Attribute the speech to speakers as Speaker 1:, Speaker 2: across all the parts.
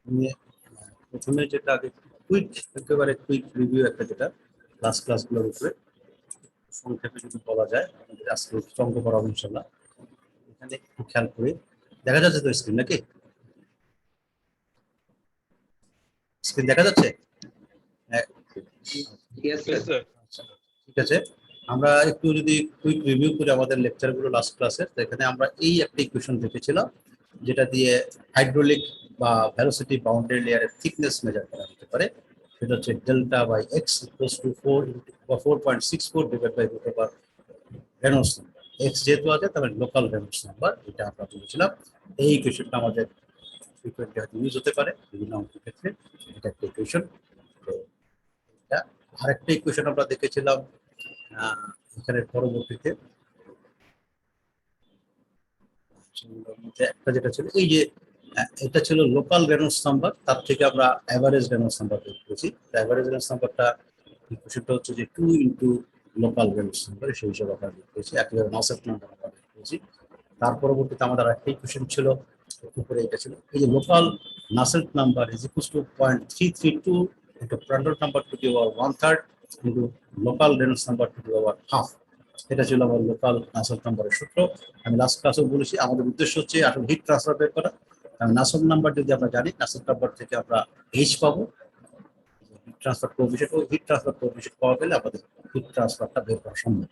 Speaker 1: আমি প্রথমে যেটা আগে কুইক, একেবারে কুইক রিভিউ একটা, যেটা লাস্ট ক্লাসগুলোর উপরে সংক্ষেপে যদি বলা যায়, আমাদের আজকে অঙ্ক করাবো ইনশাল্লাহ। এখানে একটু খেয়াল করে দেখা যাচ্ছে তো স্ক্রিন নাকি? স্ক্রিন দেখা যাচ্ছে? হ্যাঁ, আচ্ছা, ঠিক আছে। আমরা একটু যদি কুইক রিভিউ করি আমাদের লেকচারগুলো লাস্ট ক্লাসের, এখানে আমরা এই একটা ইকুয়েশন দেখেছিলাম যেটা দিয়ে হাইড্রোলিক বা ভেলোসিটি বাউন্ডারি লেয়ারের থিকনেস মেজার করা যেতে পারে। সেটা হচ্ছে delta by x equals to 4 বা 4.64 divide by root over Reynolds number. X যেহেতু আছে তাহলে লোকাল রেনল্ডস নাম্বার, এটা আমরা বলেছিলাম। এই ইকুয়েশনটা আমাদের ফ্রিকোয়েন্টলি হয়তো ইউজ হতে পারে বিভিন্ন অঙ্কের ক্ষেত্রে। এটা একটা ইকুয়েশন। তো এটা আরেকটা ইকুয়েশন আমরা দেখেছিলাম এখানে পরবর্তীতে, একটা যেটা ছিল এই যে এটা ছিল লোকাল রেনল্ডস নাম্বার, তার থেকে আমরা অ্যাভারেজ রেনল্ডস নাম্বার বের করেছি। অ্যাভারেজ রেনল্ডস নাম্বারটা ইকুয়েশনটা হচ্ছে যে 2 ইন্টু লোকাল রেনল্ডস নাম্বার, সেই হিসাবে আমরা বের করেছি। একেবারে নসেট নাম্বার আমরা বের করেছি। তার পরবর্তীতে আমাদের একটা ইকুয়েশন ছিল উপরে, এটা ছিল এই যে local Nusselt number is equals to 0.332 into Prandtl number to the power 1/3 into local Reynolds number to the power half. এটা ছিল আমার লোকাল নাসেল্ট নাম্বারের সূত্র। আমি লাস্ট ক্লাসেও বলেছি আমাদের উদ্দেশ্য হচ্ছে আসলে হিট ট্রান্সফার বের করা। কারণ নাসেল্ট নাম্বার যদি আমরা জানি, নাসেল্ট নাম্বার থেকে আমরা এইচ পাবো, হিট ট্রান্সফার কোএফিসিয়েন্ট, ও হিট ট্রান্সফার কোএফিসিয়েন্ট পাওয়া গেলে আমাদের হিট ট্রান্সফারটা বের করা সম্ভব।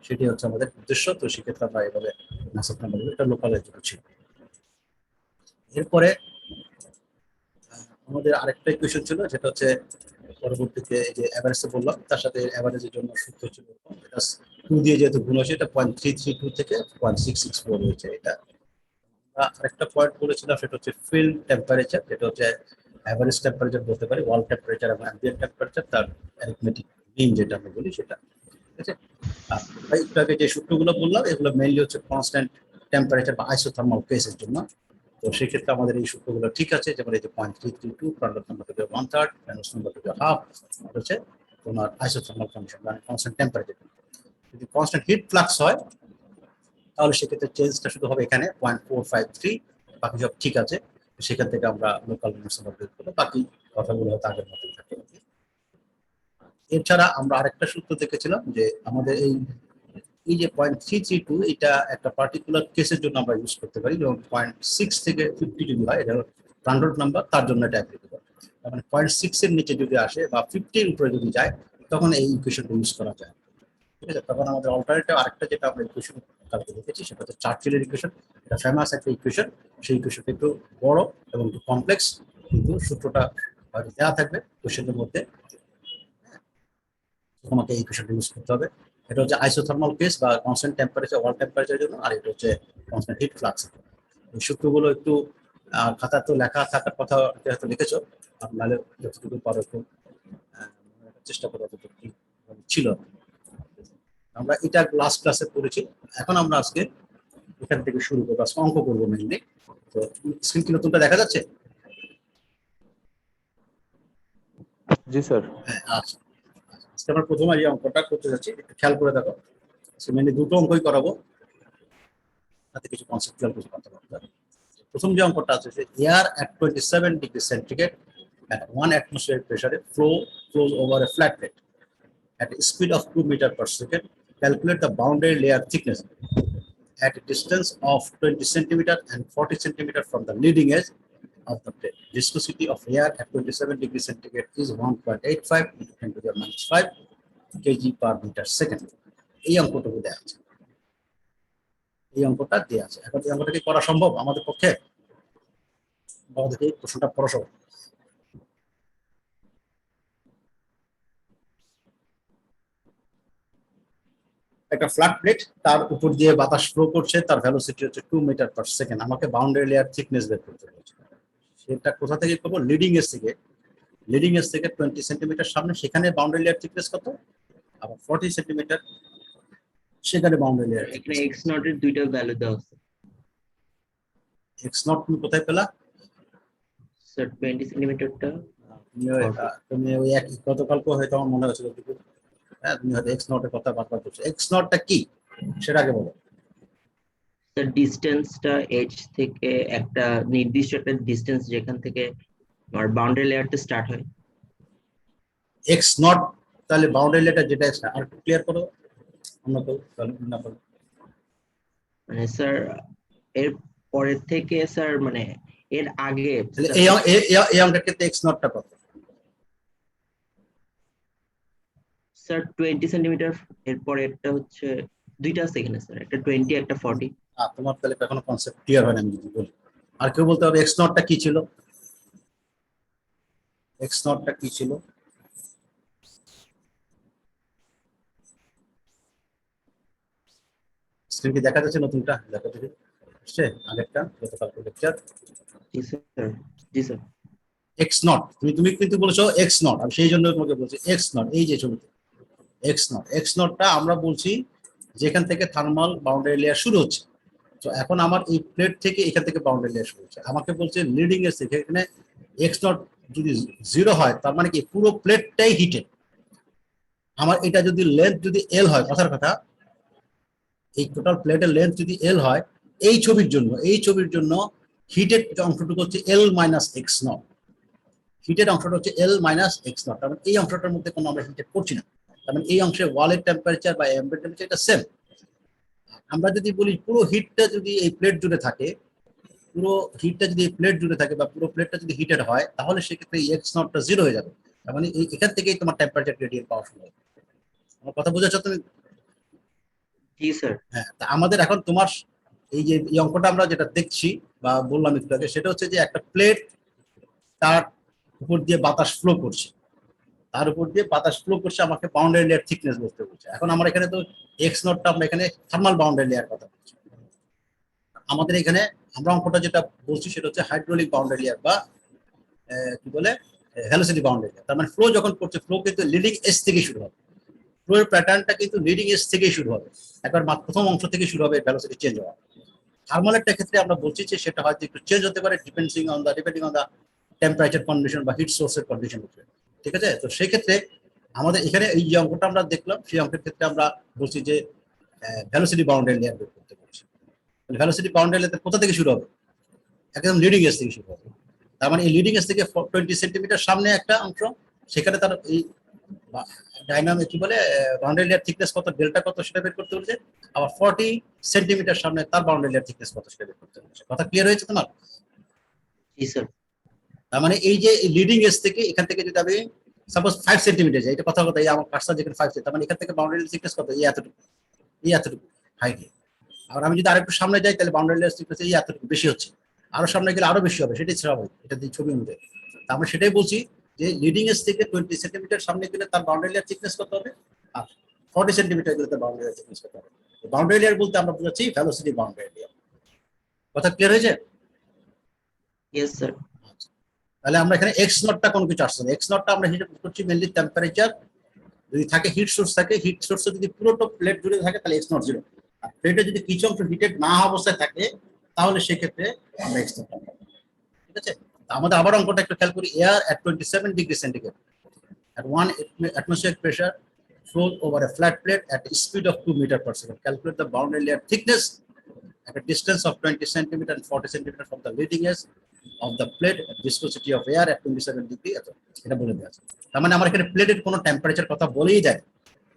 Speaker 1: সেটি হচ্ছে আমাদের উদ্দেশ্য। তো সেক্ষেত্রে আমরা এভাবে নাসেল্ট নাম্বার, এটা লোকালের জন্য ছিল। এরপরে আমাদের আরেকটা ইকুয়েশন ছিল, যেটা হচ্ছে পরবর্তীতে যে অ্যাভারেজ বললাম, তার সাথে অ্যাভারেজের জন্য সূত্র ছিল এটা 2 দিয়ে যেহেতু গুণ হয়েছে, এটা 0.332 থেকে 0.664 হয়েছে। এটা আরেকটা পয়েন্ট বলেছিলাম, সেটা হচ্ছে ফিল্ড টেম্পারেচার, যেটা হচ্ছে অ্যাভারেজ টেম্পারেচার বলতে পারি, ওয়াল টেম্পারেচার এবং অ্যাম্বিয়েন্ট টেম্পারেচার, তার অ্যারিথমেটিক মিন যেটা আমরা বলি সেটা। ঠিক আছে। একটু আগে যে সূত্রগুলো বললাম এগুলো মেইনলি হচ্ছে কনস্ট্যান্ট টেম্পারেচার বা আইসোথার্মাল কেসের জন্য। তো সেক্ষেত্রে আমাদের এই সূত্রগুলো ঠিক আছে, যেমন এই যে 0.332, Prandtl number to the 1/3, Reynolds number to the half, হচ্ছে তোমার আইসোথার্মাল কন্ডিশন মানে কনস্ট্যান্ট টেম্পারেচার। যদি কনস্ট্যান্ট হিট ফ্লাক্স হয় তাহলে সেক্ষেত্রে চেঞ্জটা শুধু হবে এখানে 0.453, বাকি সব ঠিক আছে। সেখান থেকে আমরা লোকাল রেনল্ডস নাম্বার বের করবো, বাকি কথাগুলো হয়তো আগের মতোই থাকে। এছাড়া আমরা আরেকটা সূত্র দেখেছিলাম যে আমাদের এই যে 0.332, এটা একটা পার্টিকুলার কেসের জন্য আমরা ইউজ করতে পারি, যেমন 0.6 থেকে 50 যদি হয়, এটা প্রান্ডল নাম্বার, তার জন্য এটা অ্যাপ্লিকেবল। মানে 0.6 এর নিচে যদি আসে বা 50 এর উপরে যদি যায়, তখন এই ইকুয়েশনটা ইউজ করা যায়। ঠিক আছে। তখন আমাদের অল্টারনেটিভ আরেকটা যেটা আমরা ইকুয়েশন কালকে দেখেছি, সেটা হচ্ছে চার্চিলের ইকুয়েশন। এটা ফেমাস একটা ইকুয়েশন। সেই ইকুয়েশনটা একটু বড় এবং একটু কমপ্লেক্স, কিন্তু সূত্রটা হয়তো দেওয়া থাকবে কোশ্চেনের মধ্যে, তোমাকে এই ইকুয়েশনটা ইউজ করতে হবে। এটা হচ্ছে আইসোথার্মাল কেস বা কনস্ট্যান্ট টেম্পারেচার, ওয়াল টেম্পারেচারের জন্য, আর এটা হচ্ছে কনস্ট্যান্ট হিট ফ্লাক্স। এই সূত্রগুলো একটু খাতা তো লেখা থাকার কথা, হয়তো লিখেছো, নাহলে যতটুকু পারো একটু চেষ্টা করো যতটুকু ছিল। আমরা এটা লাস্ট ক্লাসে পড়েছি। এখন আমরা আজকে এখান থেকে শুরু করবো, আজকে অঙ্ক করবো মেনলি। তো স্ক্রিন কি নতুনটা দেখা যাচ্ছে?
Speaker 2: জি স্যার।
Speaker 1: হ্যাঁ, আচ্ছা। আজকে আমরা প্রথমে এই অঙ্কটা করতে যাচ্ছি, একটু খেয়াল করে দেখো। মেনলি দুটো অঙ্কই করাবো, তাতে কিছু কনসেপচুয়াল কিছু কথা বলতে হবে। প্রথম যে অঙ্কটা আছে, যে air at 27 degree centigrade at 1 atmospheric pressure flows over a flat plate at a speed of 2 meters per second. Calculate the boundary layer thickness at a distance of 20 centimeter and 40 centimeter from the leading edge of the plate. Viscosity of air at 27 degree centigrade is 1.85 into 10 to the minus 5 kg per meter second. এই অঙ্কটুকু দেওয়া আছে, এই অঙ্কটা দেওয়া আছে। এখন এই অঙ্কটা কি করা সম্ভব আমাদের পক্ষে? আমাদেরকে প্রশ্নটা পড়া সম্ভব। একটা ফ্ল্যাট প্লেট, তার উপর দিয়ে বাতাস ফ্লো করছে, তার ভেলোসিটি হচ্ছে 2 মিটার পার সেকেন্ড। আমাকে বাউন্ডারি লেয়ার থিকনেস বের করতে হচ্ছে। সেটা কোথা থেকে করবো? লিডিং এজ থেকে। লিডিং এজ থেকে 20 সেন্টিমিটার সামনে, সেখানে বাউন্ডারি লেয়ার থিকনেস কত? আবার 40 সেন্টিমিটার, সেখানে বাউন্ডারি লেয়ার
Speaker 3: এখানে এক্স নট এর দুইটা ভ্যালু দেওয়া আছে।
Speaker 1: এক্স নট তুমি কোথায় পেলা?
Speaker 3: স্যার 20 সেন্টিমিটারটা
Speaker 1: তুমি ওই এক গতকালকে হয়তো আমার মনে হয়েছিল, হ্যাঁ, তুমি হয়তো এক্স নটের কথা বারবার করছো। এক্স নটটা কি সেটা আগে বলো।
Speaker 3: স্যার ডিসটেন্সটা এজ থেকে একটা নির্দিষ্ট একটা ডিসটেন্স যেখান থেকে আর বাউন্ডারি লেয়ারতে স্টার্ট হয়।
Speaker 1: এক্স নট, তাহলে বাউন্ডারি লেয়ার যেটা আর ক্লিয়ার করো অন্য কেউ, তাহলে না করো।
Speaker 3: মানে স্যার এর পরের থেকে স্যার মানে এর আগে
Speaker 1: তাহলে এই অঙ্কের ক্ষেত্রে এক্স নটটা কত?
Speaker 3: Sir 20 centimetre. এরপরে একটা হচ্ছে দুইটা আছে এখানে স্যার, একটা 20 একটা 40।
Speaker 1: তোমার তাহলে এখনো কনসেপ্ট ক্লিয়ার হয় না আমি যদি বলি। আর কেউ বলতে হবে এক্স নটটা কি ছিল, এক্স নটটা কি ছিল? স্ক্রিন কি দেখা যাচ্ছে? নতুনটা দেখা যাচ্ছে আসছে, আগেরটা গতকালকে lecture.
Speaker 3: G sir, G sir.
Speaker 1: X not, তুমি কিন্তু বলেছো এক্স নট, আমি সেই জন্য তোমাকে বলছি এক্স নট। এই যে ছবিতে এক্স নটটা আমরা বলছি যেখান থেকে থার্মাল বাউন্ডারি লেয়ার শুরু হচ্ছে। তো এখন আমার এই প্লেট থেকে এখান থেকে বাউন্ডারি লেয়ার শুরু হচ্ছে, আমাকে বলছে লিডিং এর থেকে এখানে এক্স নট যদি 0 হয়, তার মানে কি পুরো প্লেটটাই হিটেড। আমার এটা যদি লেন্থ যদি এল হয়, কথার কথা, এই টোটাল প্লেটের লেন্থ যদি এল হয়, এই ছবির জন্য হিটেড অংশটুকু হচ্ছে L minus x not. Heated অংশটা হচ্ছে এল মাইনাস এক্স নট, তার মানে এই অংশটার মধ্যে কোনো আমরা হিটেড করছি না। তার মানে এই অংশে ওয়ালের টেম্পারেচার বা অ্যাম্বিয়েন্ট টেম্পারেচার এটা সেম। আমরা যদি বলি পুরো হিটটা যদি এই প্লেট জুড়ে থাকে, পুরো হিটটা যদি এই প্লেট জুড়ে থাকে বা পুরো প্লেটটা যদি হিটেড হয়, তাহলে সেক্ষেত্রে এক্স নটটা 0 হয়ে যাবে। তার মানে এখান থেকেই তোমার টেম্পারেচার গ্রেডিয়েন্ট পাওয়া শুরু হবে। আমার কথা বুঝেছো তুমি?
Speaker 3: জি স্যার।
Speaker 1: হ্যাঁ, তা আমাদের এখন তোমার এই যে এই অঙ্কটা আমরা যেটা দেখছি বা বললাম একটু আগে, সেটা হচ্ছে যে একটা প্লেট, তার উপর দিয়ে বাতাস ফ্লো করছে, আমাকে বাউন্ডারি লেয়ার থিকনেস বলতে বলছে। এখন আমরা এখানে তো এক্স নটটা আমরা এখানে থার্মাল বাউন্ডারি লেয়ার কথা বলছি। আমাদের এখানে আমরা অঙ্কটা যেটা বলছি সেটা হচ্ছে হাইড্রোলিক বাউন্ডারি লেয়ার বা কি বলে ভেলোসিটি বাউন্ডারি লেয়ার। তার মানে ফ্লো যখন করছে, ফ্লো কিন্তু লিডিং এজ থেকে শুরু হবে, ফ্লো এর প্যাটার্নটা কিন্তু লিডিং এজ থেকেই শুরু হবে, একবার প্রথম অংশ থেকে শুরু হবে ভেলোসিটি চেঞ্জ হওয়া। থার্মালেরটা ক্ষেত্রে আমরা বলছি যে সেটা হয়তো একটু চেঞ্জ হতে পারে depending on the temperature condition বা হিট সোর্সের কন্ডিশন উপরে। ঠিক আছে? তো সেই ক্ষেত্রে আমাদের এখানে এই যে অঙ্কটা আমরা দেখলাম, সেই অঙ্কের ক্ষেত্রে আমরা বলছি যে ভেলোসিটি বাউন্ডারি লেয়ার বের করতে বলছি। ভেলোসিটি বাউন্ডারি লেয়ার কোথা থেকে শুরু হবে? একদম লিডিং এজ থেকে শুরু হবে। তার মানে এই লিডিং এজ থেকে 20 সেন্টিমিটার সামনে একটা অংশ, সেখানে তার এই ডাইনামিক কি বলে বাউন্ডারি লেয়ার থিকনেস কত, ডেল্টা কত সেটা বের করতে বলছে। আবার 40 সেন্টিমিটার সামনে তার বাউন্ডারি লেয়ার থিকনেস কত সেটা বের করতে বলছে। কথা ক্লিয়ার হয়েছে তোমার?
Speaker 3: জি স্যার।
Speaker 1: তার মানে এই যে লিডিং এজ থেকে এখান থেকে যদি আমি সাপোজ 5 সেন্টিমিটার যাই, এটা কথা এই আমার কাজটা যেখানে 5, তার মানে এখান থেকে বাউন্ডারি লেয়ার থিকনেস কত? এই এতটুকু হাইটে। আর আমি যদি আরেকটু সামনে যাই, তাহলে বাউন্ডারি লেয়ার থিকনেস এই এতটুকু বেশি হচ্ছে, আরো সামনে গেলে আরো বেশি হবে, সেটাই স্বাভাবিক, এটা দিয়ে ছবি অনুযায়ী। আমরা সেটাই বলছি যে লিডিং এজ থেকে 20 সেন্টিমিটার সামনে গেলে তার বাউন্ডারি লেয়ার থিকনেস কত হবে, আর 40 সেন্টিমিটার গেলে তার বাউন্ডারি লেয়ার থিকনেস কত হবে। বাউন্ডারি লেয়ার বলতে আমরা বুঝাচ্ছি ভেলোসিটি বাউন্ডারি লেয়ার। কথা ক্লিয়ার হয়েছে?
Speaker 3: Yes sir.
Speaker 1: তাহলে আমরা এখানে এক্স নটটা কোনো কিছু আসছে না, এক্স নটটা আমরা হিসাব করছি মেনলি টেম্পারেচার। যদি থাকে হিট সোর্স থাকে, হিট সোর্সে যদি পুরোটা প্লেট জুড়ে থাকে তাহলে এক্স নট 0। আর প্লেটে যদি কিছু অংশ হিটেড না হওয়া অবস্থায় থাকে, তাহলে সেক্ষেত্রে আমরা এক্স নট পাবো। ঠিক আছে? আমাদের আবার অঙ্কটা একটু খেয়াল করি। Air at 27 degree centigrade at 1 atmospheric pressure flows over a flat plate at a speed of 2 meters per second. Calculate the boundary layer thickness at a distance of 20 centimeter and 40 centimeter from the leading edge of the plate, viscosity of air at 27 degree. এটা বলে দেওয়া আছে। তার মানে আমার এখানে প্লেটের কোনো টেম্পারেচার কথা বলেই যায়,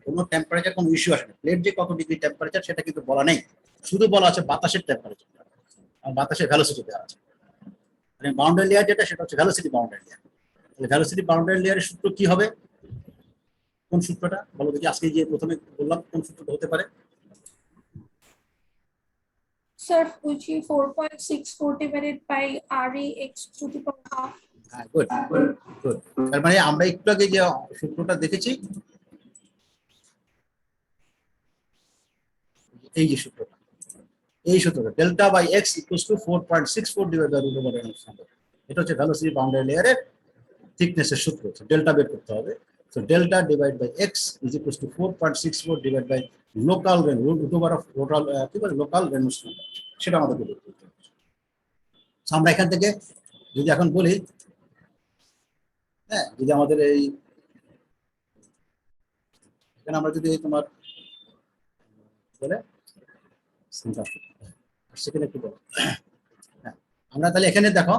Speaker 1: কোনো টেম্পারেচার কোনো ইস্যু আসে না। প্লেট যে কত ডিগ্রি টেম্পারেচার সেটা কিন্তু বলা নেই, শুধু বলা আছে বাতাসের টেম্পারেচার আর বাতাসের ভ্যালোসিটি দেওয়া আছে। মানে বাউন্ডারি লেয়ার যেটা, সেটা হচ্ছে ভ্যালোসিটি বাউন্ডারি লেয়ার। তাহলে ভ্যালোসিটি বাউন্ডারি লেয়ারের সূত্র কি হবে? কোন সূত্রটা বলো দেখি, আজকে যে প্রথমে বললাম কোন সূত্রটা হতে পারে?
Speaker 4: Sir, Fuji 4.64 divided by RE x to the power half.
Speaker 1: হ্যাঁ, গুড গুড। তার মানে আমরা একটু আগে যে সূত্রটা দেখেছি, এই যে সূত্রটা, এই সূত্রটা delta by x equals to 4.64 divide by root over n square. এটা হচ্ছে ভেলোসিটি বাউন্ডারি লেয়ারের থিকনেসের সূত্র। ডেল্টা বের করতে হবে। So delta divide by x is equals to 4.64 divide by local রেন রুট ওভার অফ টোটাল কি বলে লোকাল রেনল্ডস নাম্বার, সেটা আমাদেরকে বের করতে হবে। সো আমরা এখান থেকে যদি এখন বলি, হ্যাঁ, যদি আমাদের এই এখানে আমরা যদি তোমার বলে সেখানে একটু বলো। হ্যাঁ, আমরা তাহলে এখানে দেখো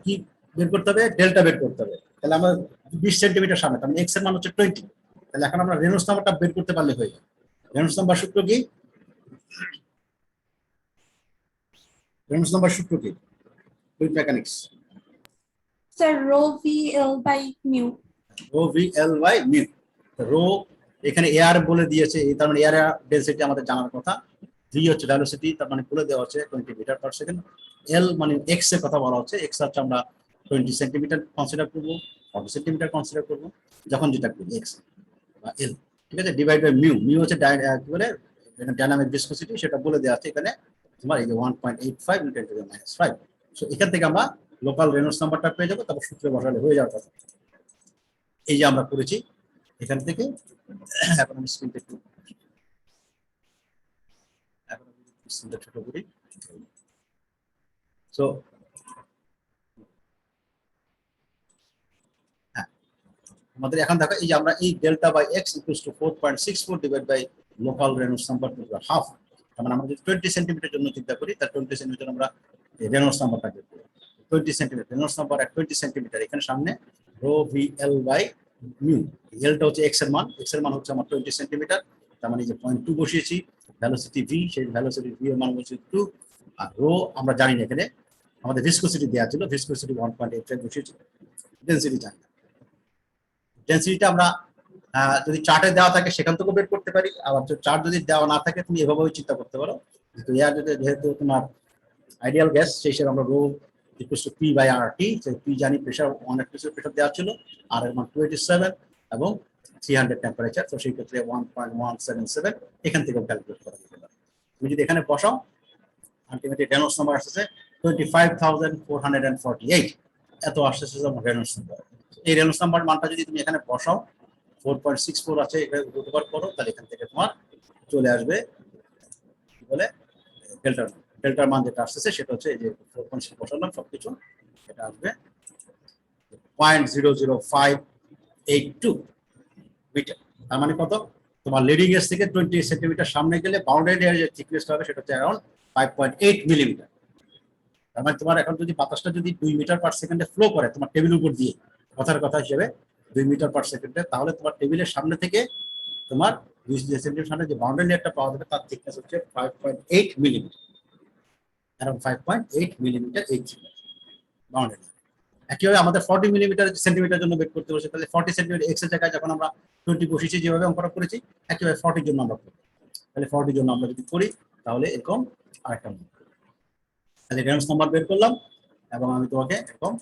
Speaker 1: কি বের করতে হবে, ডেল্টা বের করতে হবে। তাহলে আমরা 20 সেন্টিমিটার সামনে, তার মানে এক্স এর মান হচ্ছে 20। তাহলে এখন আমরা রেনল্ডস নাম্বারটা বের করতে পারলে হয়ে যাবে। রেনল্ডস নাম্বার সূত্র কি? রেনল্ডস নাম্বার সূত্র কি fluid mechanics?
Speaker 4: Sir rho V L by mu.
Speaker 1: Rho V L by mu. Rho এখানে এয়ার বলে দিয়েছে, তার মানে এয়ার ডেনসিটি আমাদের জানার কথা। ভি হচ্ছে ভেলোসিটি, তার মানে বলে দেওয়া হচ্ছে 20 মিটার পার সেকেন্ড। এল মানে এক্স এর কথা বলা হচ্ছে, এক্স হচ্ছে আমরা 20 সেন্টিমিটার কনসিডার করবো, 40 সেন্টিমিটার কনসিডার করবো, যখন যেটা করি এক্স বা এল। ঠিক আছে, ডিভাইড বাই মিউ। মিউ হচ্ছে কি বলে ডাইনামিক ভিসকোসিটি, সেটা বলে দেওয়া আছে এখানে তোমার এই যে 1.85 × 10⁻⁵। সো এখান থেকে আমরা লোকাল রেনল্ডস নাম্বারটা পেয়ে যাবো, তারপর সূত্রে বসালে হয়ে যাওয়ার কথা। এই যে আমরা করেছি এখান থেকে। এখন আমি স্ক্রিনটা একটু ছোট করি। সো হ্যাঁ, আমাদের এখন দেখো এই যে আমরা এই delta by x equals to 4.64 divide by local Reynolds number half. তার মানে আমরা যদি 20 সেন্টিমিটার জন্য চিন্তা করি, তার 20 সেন্টিমিটার আমরা রেনল্ডস নাম্বারটা বের করি। 20 centimetre Reynolds number at 20 centimetre, এখানে সামনে rho V L by mu. এলটা হচ্ছে এক্স এর মান, এক্স এর মান হচ্ছে আমার 20 সেন্টিমিটার, তার মানে যে 0.2 বসিয়েছি। ভেলোসিটি ভি, সেই ভেলোসিটি ভি এর মান হচ্ছে 2। আর রো আমরা জানি না, এখানে আমাদের ভিসকোসিটি দেওয়া ছিল, ভিসকোসিটি 1.85 বসিয়েছি। ডেনসিটি জানি না, ডেনসিটিটা আমরা যদি চার্টে দেওয়া থাকে সেখান থেকেও বের করতে পারি। আবার চার্ট যদি দেওয়া না থাকে তুমি এভাবেও চিন্তা করতে পারো, এয়ার যেহেতু তোমার আইডিয়াল গ্যাস, সেই হিসেবে আমরা rho equals to P by R T. P জানি প্রেশার 1 atmosphere প্রেশার দেওয়া ছিল, আর এর মান 287 এবং 300 টেম্পারেচার। তো সেই ক্ষেত্রে 1.177 এখান থেকেও ক্যালকুলেট করা যেতে পারে। তুমি যদি এখানে বসাও, আলটিমেটলি রেনল্ডস নাম্বার আসছে 25,448, এত আসছে রেনল্ডস নাম্বার। এই রেনল্ডস নাম্বার মানটা যদি তুমি এখানে বসাও, 4.64 আছে, এটা ব্যবহার করো, তাহলে এখান থেকে তোমার চলে আসবে কি বলে ডেল্টার মান। ডেল্টার মান যেটা আসছে সেটা হচ্ছে এই যে 4.6 বসালাম সবকিছু, এটা আসবে 0.00582 মিটার। তার মানে কত? তোমার লিডিং এজ থেকে 20 সেন্টিমিটার সামনে গেলে বাউন্ডারি এর যে থিকনেসটা হবে সেটা হচ্ছে অ্যারাউন্ড 5.8 মিলিমিটার। তার মানে তোমার এখন যদি বাতাসটা যদি 2 মিটার পার সেকেন্ডে ফ্লো করে তোমার টেবিলের উপর দিয়ে, কথার কথা হিসেবে 2 মিটার পার সেকেন্ডে, তাহলে তোমার টেবিলের সামনে থেকে তোমার 20 সেন্টিমিটার সামনে যে বাউন্ডারি লেয়ারটা পাওয়া যাবে তার থিকনেস হচ্ছে 5.8 মিলিমিটার, অ্যারাউন্ড 5.8 মিলিমিটার এই থিকনেস বাউন্ডারি। একইভাবে আমাদের 40 মিলিমিটার সেন্টিমিটার জন্য বের করতে বসে, তাহলে 40 সেন্টিমিটার এক্স এর জায়গায় যখন আমরা 20 বসিয়েছি যেভাবে অঙ্কটা করেছি, একইভাবে 40 জন্য আমরা করব। তাহলে 40 জন্য আমরা যদি করি তাহলে এরকম আরেকটা মান। তাহলে রেনল্ডস নাম্বার বের করলাম এবং আমি তোমাকে এরকম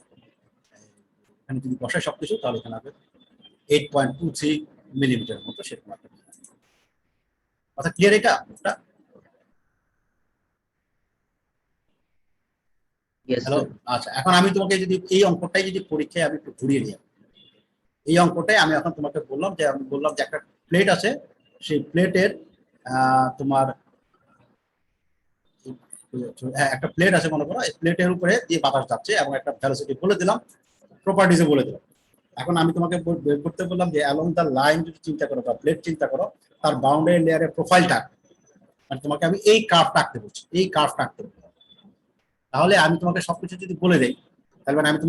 Speaker 1: এখানে যদি বসাই সবকিছু, তাহলে এখানে হবে 8.23 মিলিমিটার মতো সেরকম একটা। কথা ক্লিয়ার? এটা
Speaker 3: Yes,
Speaker 1: হ্যালো,
Speaker 3: sir.
Speaker 1: আচ্ছা। এখন আমি তোমাকে যদি এই অঙ্কটাই যদি পরীক্ষায় আমি একটু ঘুরিয়ে নিই, এই অঙ্কটাই আমি এখন তোমাকে বললাম যে একটা প্লেট আছে, সেই প্লেটের তোমার একটা প্লেট আছে মনে করো, এই প্লেটের উপরে দিয়ে বাতাস যাচ্ছে এবং একটা ভেলোসিটি বলে দিলাম, প্রপার্টিজও বলে দিলাম। এখন আমি তোমাকে বের করতে বললাম যে অ্যালং দ্য লাইন যদি চিন্তা করো বা প্লেট চিন্তা করো, তার বাউন্ডারি লেয়ারের প্রোফাইলটা, মানে তোমাকে আমি এই কার্ভটা আঁকতে বলছি, এই কার্ভটা আঁকতে বলছি। তাহলে আমি তোমাকে সবকিছু যদি বলে দেই, তাহলে মানে আমি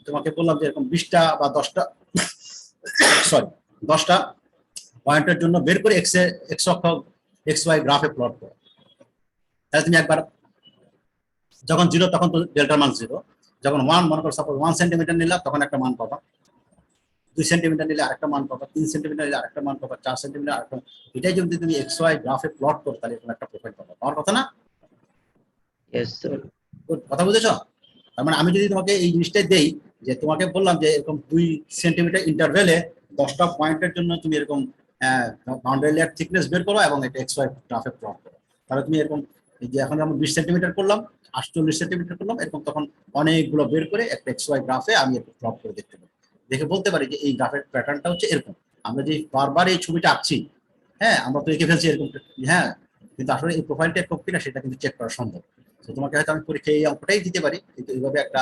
Speaker 1: তোমাকে বললাম যে এরকম 20টা বা 10টা পয়েন্টের জন্য বের করে এক্স অক্ষ এক্স ওয়াই গ্রাফে প্লট করো। তাহলে তুমি একবার যখন 0 তখন তো ডেল্টার মান 0, যখন 1 মনে করো সাপোজ 1 সেন্টিমিটার নিলাম তখন একটা মান পাবা, 2 সেন্টিমিটার নিলে আরেকটা মান পাবা, 3 সেন্টিমিটার নিলে আরেকটা মান পাবা, 4 সেন্টিমিটার আরেকটা। এটাই যদি তুমি এক্স ওয়াই গ্রাফে প্লট করো তাহলে এরকম একটা প্রোফাইল পাবা, পাওয়ার কথা না?
Speaker 3: Yes, sir.
Speaker 1: কথা বুঝেছো? তার মানে আমি যদি তোমাকে এই জিনিসটাই দেই, যে তোমাকে বললাম যে এরকম 2 সেন্টিমিটার ইন্টারভ্যালে 10টা পয়েন্টের জন্য তুমি এরকম বাউন্ডারি লেয়ার থিকনেস বের করো এবং এটা এক্স ওয়াই গ্রাফে প্লট করো, তাহলে তুমি এরকম এই যে এখন আমরা 20 সেন্টিমিটার করলাম, 48 সেন্টিমিটার করলাম, এরকম তখন অনেকগুলো বের করে একটা এক্স ওয়াই গ্রাফে আমি একটু প্লট করে দেখতে পারি, দেখে বলতে পারি যে এই গ্রাফের প্যাটার্নটা হচ্ছে এরকম। আমরা যে বারবার এই ছবিটা আঁকছি, হ্যাঁ আমরা তো এঁকে ফেলছি এরকম, হ্যাঁ, কিন্তু আসলে এই প্রোফাইলটা এরকম কিনা সেটা কিন্তু চেক করা সম্ভব। তো তোমাকে হয়তো আমি পরীক্ষায় এই অঙ্কটাই দিতে পারি, কিন্তু এইভাবে একটা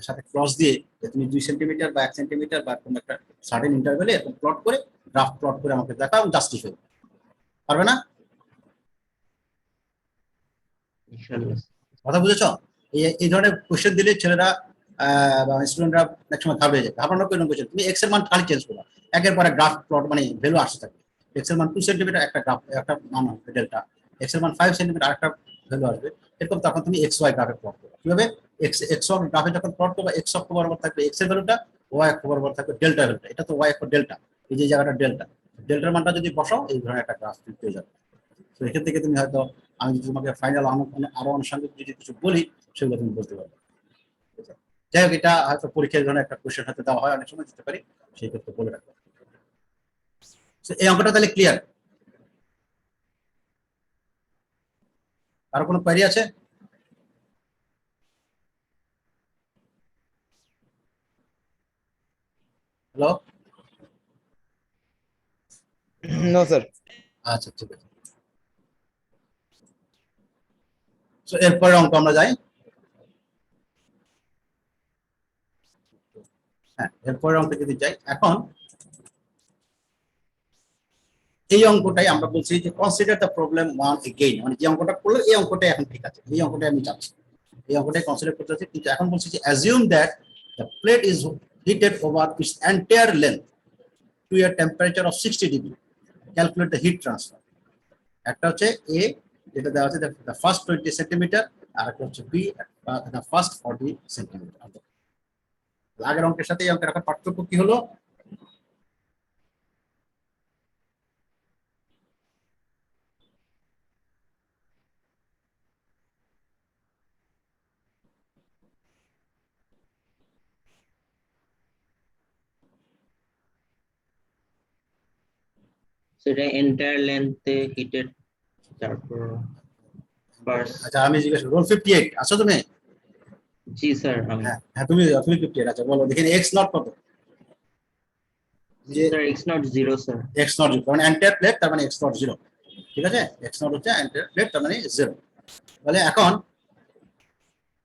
Speaker 1: সাথে ক্রস দিয়ে যে তুমি 2 সেন্টিমিটার বা 1 সেন্টিমিটার বা কোনো একটা সার্টেন ইন্টারভ্যালে এরকম প্লট করে গ্রাফ প্লট করে আমাকে দেখাও এবং জাস্টিফাই পারবে না?
Speaker 3: Inshallah.
Speaker 1: কথা বুঝেছো? এই ধরনের কোশ্চেন দিলে ছেলেরা বা স্টুডেন্টরা অনেক সময় ঘাবড়ে যায়, ঘাবড়ানোর কোনো কিছু নেই। তুমি এক্স এর মান খালি চেঞ্জ করো, একের পরে গ্রাফ প্লট মানে ভ্যালু আসতে থাকবে। এক্স এর মান 2 সেন্টিমিটার একটা গ্রাফ, একটা মান হবে ডেল্টা, এক্স এর মান 5 সেন্টিমিটার আরেকটা ভ্যালু আসবে। এরকম তখন তুমি এক্স ওয়াই গ্রাফে প্লট করো। কিভাবে? এক্স এক্স গ্রাফে যখন প্লট করবে, এক্স অক্ষ বরাবর থাকবে এক্স এর ভ্যালুটা, ওয়াই অক্ষ বরাবর থাকবে ডেল্টা ভ্যালুটা। এটা তো ওয়াই অক্ষ ডেল্টা, এই যে জায়গাটা ডেল্টা, ডেল্টার মানটা যদি বসাও এই ধরনের একটা গ্রাফ পেয়ে যাবে। তো এখান থেকে তুমি হয়তো, আমি যদি তোমাকে ফাইনাল আরো আনুষঙ্গিক যদি কিছু বলি সেগুলো তুমি বলতে পারবে। যাই হোক, এটা হয়তো পরীক্ষার জন্য একটা কোশ্চেন হয়তো দেওয়া হয়, অনেক সময় দিতে পারি, সেই ক্ষেত্রে বলে রাখবো। এই অঙ্কটা তাহলে ক্লিয়ার? কারো কোনো কোয়েরি আছে? হ্যালো?
Speaker 2: No, sir.
Speaker 1: আচ্ছা, ঠিক আছে। এরপরে অঙ্ক আমরা যাই। হ্যাঁ, এরপরে অঙ্কে যদি যাই, এখন এই অঙ্কটাই আমরা বলছি যে consider the problem one again, মানে যে অঙ্কটা করলো এই অঙ্কটাই এখন ঠিক আছে, এই অঙ্কটাই আমি চাচ্ছি, এই অঙ্কটাই কনসিডার করতে চাচ্ছি। কিন্তু এখন বলছি যে assume that the plate is heated over its entire length to a temperature of 60 degree, calculate the heat transfer. একটা হচ্ছে এ, যেটা দেওয়া আছে দ্য ফার্স্ট 20 সেন্টিমিটার, আর একটা হচ্ছে বি, দ্য ফার্স্ট 40 সেন্টিমিটার। আগের অঙ্কের সাথে এই অঙ্কের এখন পার্থক্য কি হলো?
Speaker 3: সেটা এন্টায়ার লেন্থে হিটেড, তারপর ফার্স্ট।
Speaker 1: আচ্ছা, আমি জিজ্ঞেস রোল 58 আছো তুমি?
Speaker 3: জি স্যার, আমি
Speaker 1: হ্যাঁ হ্যাঁ, তুমি 58। আচ্ছা বলো দেখি এক্স নট কত? যে
Speaker 3: sir x not 0 sir.
Speaker 1: X not 0 মানে এন্টায়ার প্লেট, তার মানে এক্স নট 0। ঠিক আছে, এক্স নট হচ্ছে এন্টায়ার প্লেট, তার মানে 0। তাহলে এখন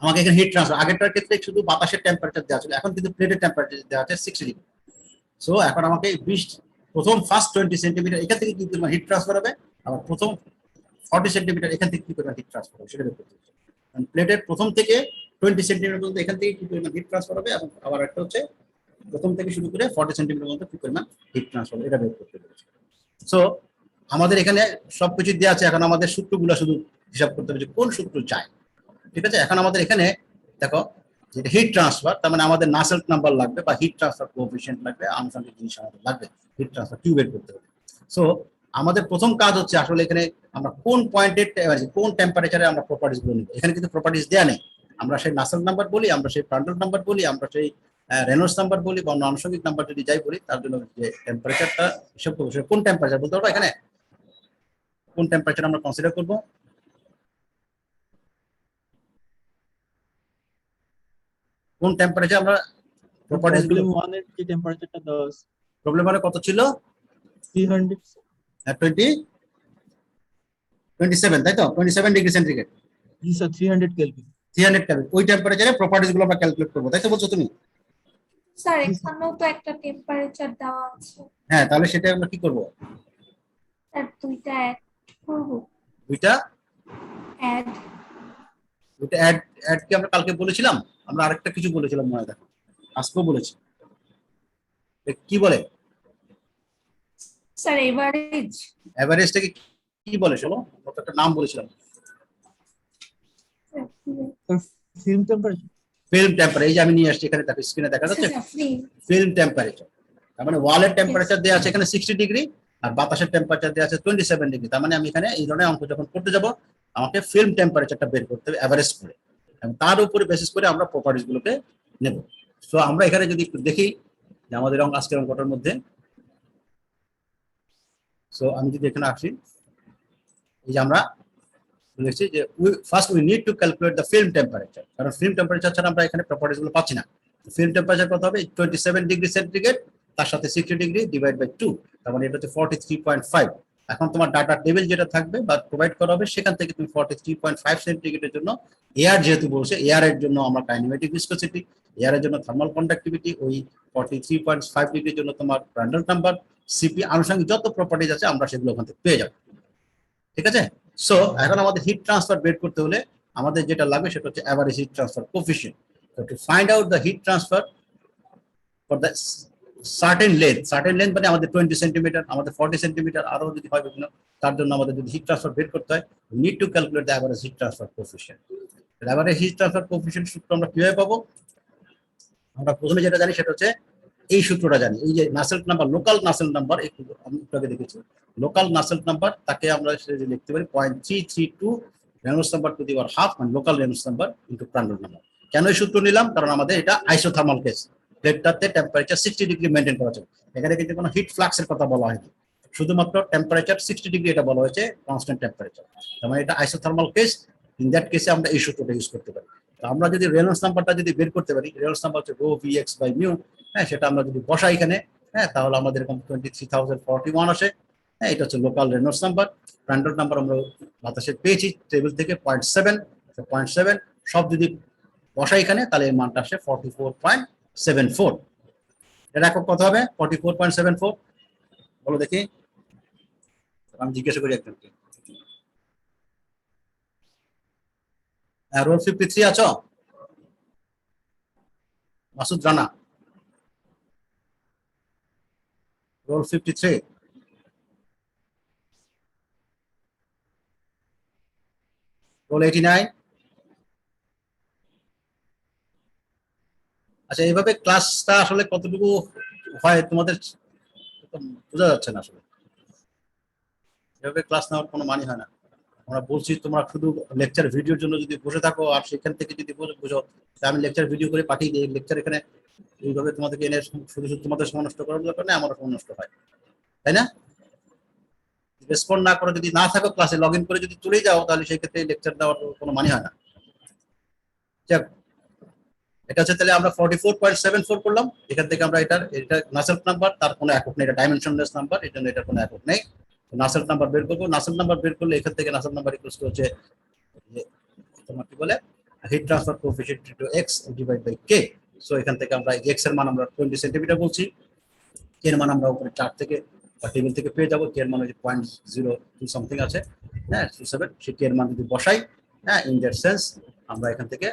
Speaker 1: আমাকে এখানে হিট ট্রান্সফার, আগেরটার ক্ষেত্রে শুধু বাতাসের টেম্পারেচার দেওয়া ছিল, এখন কিন্তু প্লেটের টেম্পারেচার দেওয়া আছে 60 ডিগ্রি। সো এখন আমাকে 20 প্রথম ফার্স্ট 20 সেন্টিমিটার এখান থেকে কি পরিমাণ হিট ট্রান্সফার হবে, আবার প্রথম 40 সেন্টিমিটার এখান থেকে কি পরিমাণ হিট ট্রান্সফার হবে সেটা বের করতে হবে। প্লেটের প্রথম থেকে 20 সেন্টিমিটার পর্যন্ত এখান থেকে কি পরিমাণ হিট ট্রান্সফার হবে, এবং আবার একটা হচ্ছে প্রথম থেকে শুরু করে 40 সেন্টিমিটার পর্যন্ত কি পরিমাণ হিট ট্রান্সফার হবে, এটা বের করতে হবে। সো আমাদের এখানে সবকিছু দেওয়া আছে, এখন আমাদের সূত্রগুলো শুধু হিসাব করতে হবে যে কোন সূত্র চাই। ঠিক আছে, এখন আমাদের এখানে দেখো যেটা হিট ট্রান্সফার, তার মানে আমাদের নাসেল্ট নাম্বার লাগবে বা হিট ট্রান্সফার কোএফিশিয়েন্ট লাগবে, আনুষঙ্গিক জিনিস আমাদের লাগবে হিট ট্রান্সফার কিউ বের করতে হবে। সো আমাদের প্রথম কাজ হচ্ছে আসলে এখানে আমরা কোন পয়েন্টের কোন টেম্পারেচারে আমরা প্রপার্টিস গুলো নিব। এখানে কিন্তু প্রপার্টিস দেওয়া নেই, আমরা সেই নাসেল্ট নাম্বার বলি, আমরা সেই প্রান্ডল নাম্বার বলি, আমরা সেই রেনল্ডস নাম্বার বলি, বা অন্য আনুষঙ্গিক নাম্বার যদি যাই বলি, তার জন্য যে টেম্পারেচারটা হিসাব করবো সেটা কোন টেম্পারেচার বলতে পারবো, এখানে কোন টেম্পারেচার আমরা কনসিডার করবো। কোন টেম্পারেচার আমরা প্রপার্টিস গুলো,
Speaker 5: প্রবলেম 1 এর যে টেম্পারেচারটা দেওয়া আছে
Speaker 1: প্রবলেম মানে কত ছিল?
Speaker 5: 300
Speaker 1: 27, তাই তো? 27 ডিগ্রি সেন্টিগ্রেড,
Speaker 5: জি স্যার 300 কেলভিন
Speaker 1: 300 কেলভিন। ওই টেম্পারেচারে প্রপার্টিস গুলো আমরা ক্যালকুলেট করবো, তাই তো বলছো তুমি?
Speaker 4: স্যার এখানেও তো একটা টেম্পারেচার দেওয়া আছে,
Speaker 1: হ্যাঁ, তাহলে সেটা আমরা কি করবো?
Speaker 4: স্যার দুইটা অ্যাড করব।
Speaker 1: দুইটা
Speaker 4: অ্যাড
Speaker 1: দুইটা অ্যাড অ্যাড কি আমরা কালকে বলেছিলাম? আমরা আরেকটা কিছু বলেছিলাম মনে হয়, দেখো আজকেও বলেছি, কি বলে
Speaker 4: স্যার এভারেজ।
Speaker 1: এভারেজটাকে কি বলে শোনো, কত একটা নাম বলেছিলাম,
Speaker 5: ফিল্ম টেম্পারেচার
Speaker 1: ফিল্ম টেম্পারেচার। এই যে আমি নিয়ে আসছি এখানে, দেখো স্ক্রিনে দেখা যাচ্ছে ফিল্ম টেম্পারেচার। তার মানে ওয়ালের টেম্পারেচার দেওয়া আছে এখানে 60 ডিগ্রি, আর বাতাসের টেম্পারেচার দেওয়া আছে 27 ডিগ্রি। তার মানে আমি এখানে এই ধরনের অঙ্ক যখন করতে যাব, আমাকে ফিল্ম টেম্পারেচারটা বের করতে হবে এভারেজ করে, এবং তার উপরে বেসিস করে আমরা প্রপার্টিস গুলোকে নেব। সো আমরা এখানে যদি একটু দেখি যে আমাদের আজকের অঙ্কটার মধ্যে, সো আমি যদি এখানে আসি, এই যে আমরা বলেছি যে first we need to calculate the film temperature, কারণ ফিল্ম টেম্পারেচার ছাড়া আমরা এখানে প্রপার্টিস গুলো পাচ্ছি না। ফিল্ম টেম্পারেচার কত হবে? 27 ডিগ্রি সেন্টিগ্রেড, তার সাথে 60 ডিগ্রি ডিভাইড বাই 2, তার মানে এটা হচ্ছে 43.5। এখন তোমার ডাটা টেবিল যেটা থাকবে বা প্রোভাইড করা হবে, সেখান থেকে তুমি 43.5 সেন্টিগ্রেডের জন্য এয়ার যেহেতু বলছে, এয়ারের জন্য আমরা কাইনেমেটিক ভিসকসিটি, এয়ারের জন্য থার্মাল কন্ডাক্টিভিটি, ওই 43.5 ডিগ্রির জন্য তোমার প্রান্ডল নাম্বার, সিপি, আনুষঙ্গিক যত প্রপার্টিজ আছে আমরা সেগুলো ওখান থেকে পেয়ে যাবো। ঠিক আছে, সো এখন আমাদের হিট ট্রান্সফার বের করতে হলে আমাদের যেটা লাগবে সেটা হচ্ছে average hit transfer coefficient. So to find out the heat transfer for the certain length মানে আমাদের 20 সেন্টিমিটার, আমাদের 40 সেন্টিমিটার, আরো যদি হয় বিভিন্ন, তার জন্য আমাদের যদি হিট ট্রান্সফার বের করতে হয়, we need to calculate the average heat transfer coefficient. average heat transfer coefficient সূত্র আমরা কিভাবে পাবো? আমরা প্রথমে যেটা জানি সেটা হচ্ছে এই সূত্রটা জানি, এই যে নাসেল্ট নাম্বার, লোকাল নাসেল্ট নাম্বার, এই আমি একটু আগে দেখেছি, লোকাল নাসেল্ট নাম্বার, তাকে আমরা লিখতে পারি 0.332 Reynolds number to the power half, মানে local Reynolds number into Prandtl number. কেন এই সূত্র নিলাম? কারণ আমাদের এটা আইসোথার্মাল কেস, প্লেটটাতে টেম্পারেচার 60 ডিগ্রি মেনটেন করা যায়। এখানে কিন্তু কোনো হিট ফ্লাক্সের কথা বলা হয়নি, শুধুমাত্র টেম্পারেচার 60 ডিগ্রি এটা বলা হয়েছে, কনস্ট্যান্ট টেম্পারেচার। তার মানে এটা আইসোথার্মাল কেস, ইন দ্যাট কেসে আমরা এই সূত্রটা ইউজ করতে পারি। তো আমরা যদি রেনল্ডস নাম্বারটা যদি বের করতে পারি, রেনল্ডস নাম্বার হচ্ছে রো ভিএক্স বাই মিউ, হ্যাঁ, সেটা আমরা যদি বসাই এখানে, হ্যাঁ, তাহলে আমাদের এরকম 23,041 আসে। হ্যাঁ, এটা হচ্ছে লোকাল রেনল্ডস নাম্বার। প্রান্ডল নাম্বার আমরা বাতাসে পেয়েছি টেবিল থেকে 0.7 সব যদি বসাই এখানে, তাহলে এর মানটা আসে 44.74। এর একক কত হবে? 44.74 বলো দেখি, আমি জিজ্ঞাসা করি একজনকে। রোল 53 আছো? মাসুদ রানা, রোল 53। রোল 89। আচ্ছা, এইভাবে ক্লাসটা আসলে কতটুকু হয় তোমাদের বোঝা যাচ্ছে না আসলে। এভাবে ক্লাস নেওয়ার কোনো মানে হয় না। আমরা বলছি তোমরা শুধু লেকচার ভিডিওর জন্য যদি বসে থাকো আর সেখান থেকে যদি বুঝো, আমি লেকচার ভিডিও করে পাঠিয়ে দিই, লেকচার এখানে এইভাবে তোমাদেরকে এনে শুধু শুধু তোমাদের সময় নষ্ট করার দরকার নেই, আমারও সময় নষ্ট হয়, তাই না? রেসপন্ড না করে যদি না থাকো ক্লাসে, লগ ইন করে যদি চলে যাও, তাহলে সেই ক্ষেত্রে লেকচার দেওয়ার কোনো মানে হয় না। যাক, এটা হচ্ছে তাহলে আমরা 44.74 করলাম। এখান থেকে আমরা এটা নাসেল্ট নাম্বার, তার কোনো একক নেই, এটা ডাইমেনশনলেস নাম্বার, এর জন্য এটা কোনো একক নেই। নাসেল্ট নাম্বার বের করবো। নাসেল্ট নাম্বার বের করলে এখান থেকে নাসেল্ট নাম্বার ইকুয়াল টু হচ্ছে তোমার কি বলে heat transfer coefficient to x divide by k. So এখান থেকে আমরা এক্স এর মান আমরা 20 সেন্টিমিটার বলছি, কে এর মান আমরা উপরে চার্ট থেকে বা টেবিল থেকে পেয়ে যাবো। কে এর মান হচ্ছে 0.02 সামথিং আছে, হ্যাঁ 27। সেই কে এর মান যদি বসাই, হ্যাঁ, ইন দ্যাট সেন্স আমরা এখান থেকে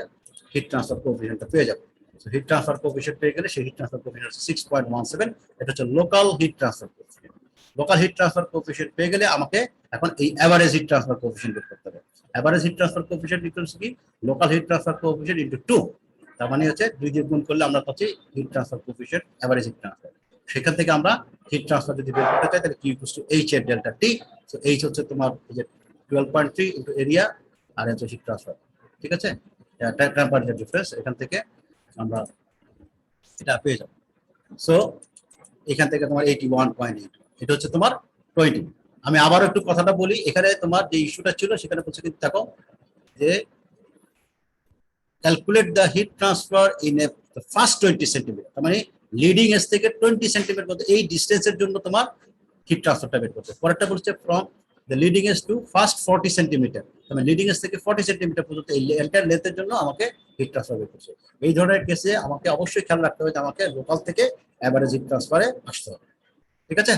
Speaker 1: হিট ট্রান্সফার কোএফিশিয়েন্টটা পেয়ে যাবো। হিট ট্রান্সফার কোএফিশিয়েন্ট পেয়ে গেলে সেই হিট ট্রান্সফার কোএফিশিয়েন্ট 6.17। এটা হচ্ছে local heat transfer coefficient. Local heat transfer coefficient পেয়ে গেলে আমাকে এখন এই এভারেজ হিট ট্রান্সফার কোএফিশিয়েন্ট বের করতে হবে। Average heat transfer coefficient equals কি? Local heat transfer coefficient into 2। তার মানে হচ্ছে 2 দিয়ে গুণ করলে আমরা পাচ্ছি hit transfer coefficient, average heat transfer. সেখান থেকে আমরা হিট ট্রান্সফার যদি বের করতে চাই, তাহলে Q ইকুয়ালস টু H এর ডেল্টা T। সো H হচ্ছে তোমার এই যে 12.3 ইনটু এরিয়া, আর হচ্ছে হিট ট্রান্সফার, ঠিক আছে, টেম্পারেচার ডিফারেন্স। এখান থেকে আমরা এটা পেয়ে যাব। সো এখান থেকে তোমার 81.8, এটা হচ্ছে তোমার 20। আমি আবারও একটু কথাটা বলি, এখানে তোমার যে ইস্যুটা ছিল সেখানে বলছে কিন্তু দেখো যে calculate the heat transfer in a first 20 centimetre, তার মানে লিডিং এজ থেকে 20 সেন্টিমিটার মধ্যে এই ডিস্টেন্সের জন্য তোমার হিট ট্রান্সফারটা বের করতে। পরেরটা বলছে from the leading edge to first 40 centimetre, মানে লিডিং এজ থেকে 40 সেন্টিমিটার পর্যন্ত এই এন্টায়ার লেন্থের জন্য আমাকে হিট ট্রান্সফার বের করছে। এই ধরনের কেসে আমাকে অবশ্যই খেয়াল রাখতে হবে যে আমাকে লোকাল থেকে এভারেজ হিট ট্রান্সফারে আসতে হবে, ঠিক আছে?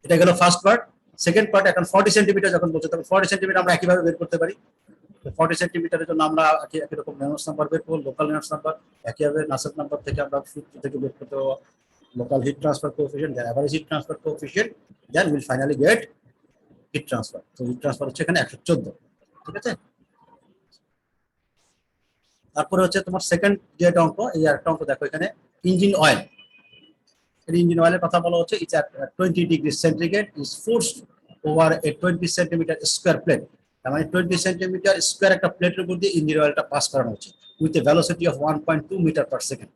Speaker 1: এটা গেল ফার্স্ট পার্ট। সেকেন্ড পার্ট, এখন 40 সেন্টিমিটার যখন বলছে, তখন 40 সেন্টিমিটার আমরা একইভাবে বের করতে পারি। 40 সেন্টিমিটারের জন্য আমরা একই রকম রেনল্ডস নাম্বার বের করবো, লোকাল রেনল্ডস নাম্বার। একইভাবে নাসেল্ট নাম্বার থেকে আমরা সূত্র থেকে বের করতে পারবো local heat transfer coefficient, then average heat transfer coefficient, then will finally get heat transfer. তো হিট ট্রান্সফার হচ্ছে এখানে 114, ঠিক আছে? তারপরে হচ্ছে তোমার সেকেন্ড যে অঙ্ক, এই একটা অঙ্ক দেখো এখানে, ইঞ্জিন অয়েল। ইঞ্জিন অয়েলের কথা বলা হচ্ছে, it's 20 degree centigrade is forced over a 20 centimetre square plate. তার মানে 20 সেন্টিমিটার স্কোয়ার একটা প্লেটের উপর দিয়ে ইঞ্জিন অয়েলটা পাস করানো হচ্ছে with a velocity of 1.2 metre per second.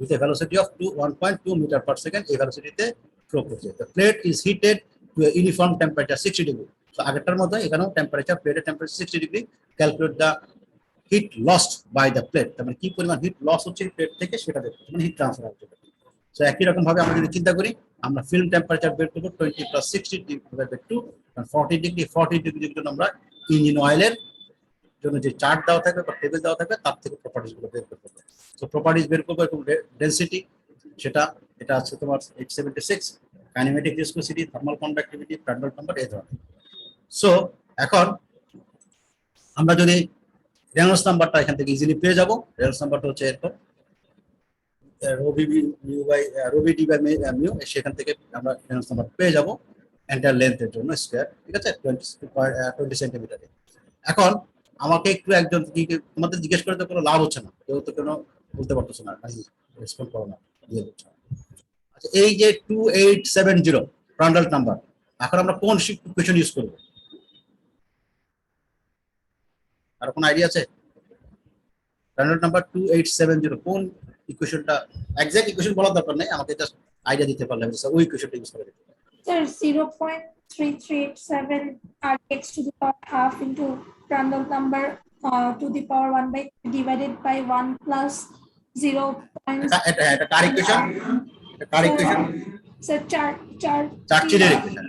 Speaker 1: With a velocity of 1.2 metre per second এই ভেলোসিটিতে ফ্লো করছে। The plate is heated to a uniform temperature 60 degree. তো আগেরটার মতো এখানেও টেম্পারেচার, প্লেটের temperature 60 degree. Calculate the heat lost by the plate, তার মানে কি পরিমাণ হিট লস হচ্ছে প্লেট থেকে সেটা দেখতে, মানে হিট ট্রান্সফার হচ্ছে। তো একই রকম ভাবে আমরা যদি চিন্তা করি, আমরা ফিল্ম টেম্পারেচার বের করবো 20 + 60 ডিভাইডেড বাই 2, 40 ডিগ্রি। 40 ডিগ্রির জন্য আমরা ইঞ্জিন অয়েলের জন্য যে চার্ট দেওয়া থাকবে বা টেবিল দেওয়া থাকবে তার থেকে প্রপার্টিজ গুলো বের করতে হবে। তো প্রপার্টিজ বের করবো, এবং ডেনসিটি সেটা এটা আছে তোমার 876, kinematic viscosity, thermal conductivity, Prandtl number, এই ধরনের। সো এখন আমরা যদি রেনল্ডস নাম্বারটা এখান থেকে ইজিলি পেয়ে যাবো। রেনল্ডস নাম্বারটা হচ্ছে এরকম রবি ডি বাই মিউ, সেখান থেকে আমরা রেনল্ডস নাম্বার পেয়ে যাবো এন্টার লেন্থের জন্য স্কয়ার, ঠিক আছে, 20 সেন্টিমিটারে। এখন আমাকে একটু একজন তোমাদের জিজ্ঞেস করে তো কোনো লাভ হচ্ছে না, কেউ তো কোনো বলতে পারতেছো না, রেসপন্ড করো না, দিয়ে দিচ্ছ। আচ্ছা, এই যে 2870 প্রান্ডাল নাম্বার, এখন আমরা কোন ইকুয়েশন ইউজ করবো? আর কোন আইডিয়া আছে? প্রান্ডাল নাম্বার 2870 কোন ইকুয়েশনটা? এক্সাক্ট ইকুয়েশন বলার দরকার নেই, আমাকে জাস্ট আইডিয়া দিতে পারলে ওই ইকুয়েশনটা ইউজ করে দিতে পারি।
Speaker 4: Sir, 0.3387 Rx to the power half into Prandtl number to the power 1 by divided by 1 plus 0.
Speaker 1: এটা কার ইকুয়েশন? এটা কার ইকুয়েশন?
Speaker 4: Sir,
Speaker 1: চার্চিলের ইকুয়েশন।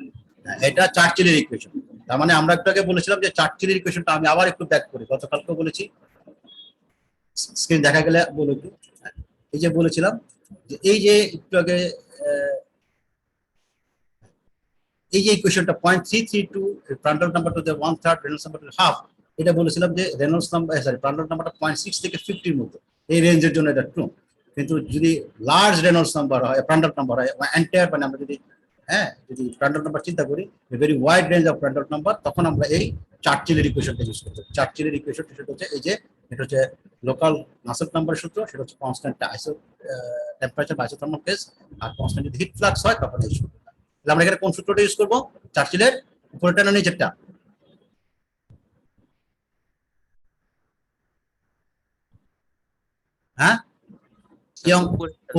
Speaker 1: এটা চার্চিলের ইকুয়েশন। তার মানে আমরা একটু আগে বলেছিলাম যে চার্চিলের ইকুয়েশনটা আমি আবার একটু ব্যাক করি, গতকালকেও বলেছি, স্ক্রিন দেখা গেলে বলে একটু। এই যে বলেছিলাম যে এই যে একটু আগে এই যে ইকুয়েশনটা 0.332 Prandtl number to the 1/3 Reynolds number to half, এটা বলেছিলাম যে রেনল্ডস নাম্বার প্রান্ডল নাম্বারটা 0.6 থেকে 50 এর মধ্যে, এই রেঞ্জের জন্য এটা ট্রু। কিন্তু যদি লার্জ রেনল্ডস নাম্বার হয়, প্রান্ডল নাম্বার হয়, এন্টায়ার মানে আমরা যদি যদি প্রান্ডল নাম্বার চিন্তা করি, very wide range of Prandtl number, তখন আমরা এই চার্চিলের ইকুয়েশনটা ইউজ করতে পারি। চার্চিলের ইকুয়েশনটা সেটা হচ্ছে এই যে এটা হচ্ছে লোকাল নাসেল নাম্বারের সূত্র, সেটা হচ্ছে কনস্ট্যান্ট টেম্পারেচার বা আইসোথার্মাল ফেজ, আর কনস্ট্যান্ট যদি হিট ফ্লাক্স হয় তখন এই সূত্র। তাহলে আমরা এখানে কোন সূত্রটা ইউজ করবো? চার্চিলের উপরেরটা না নিচেরটা? হ্যাঁ,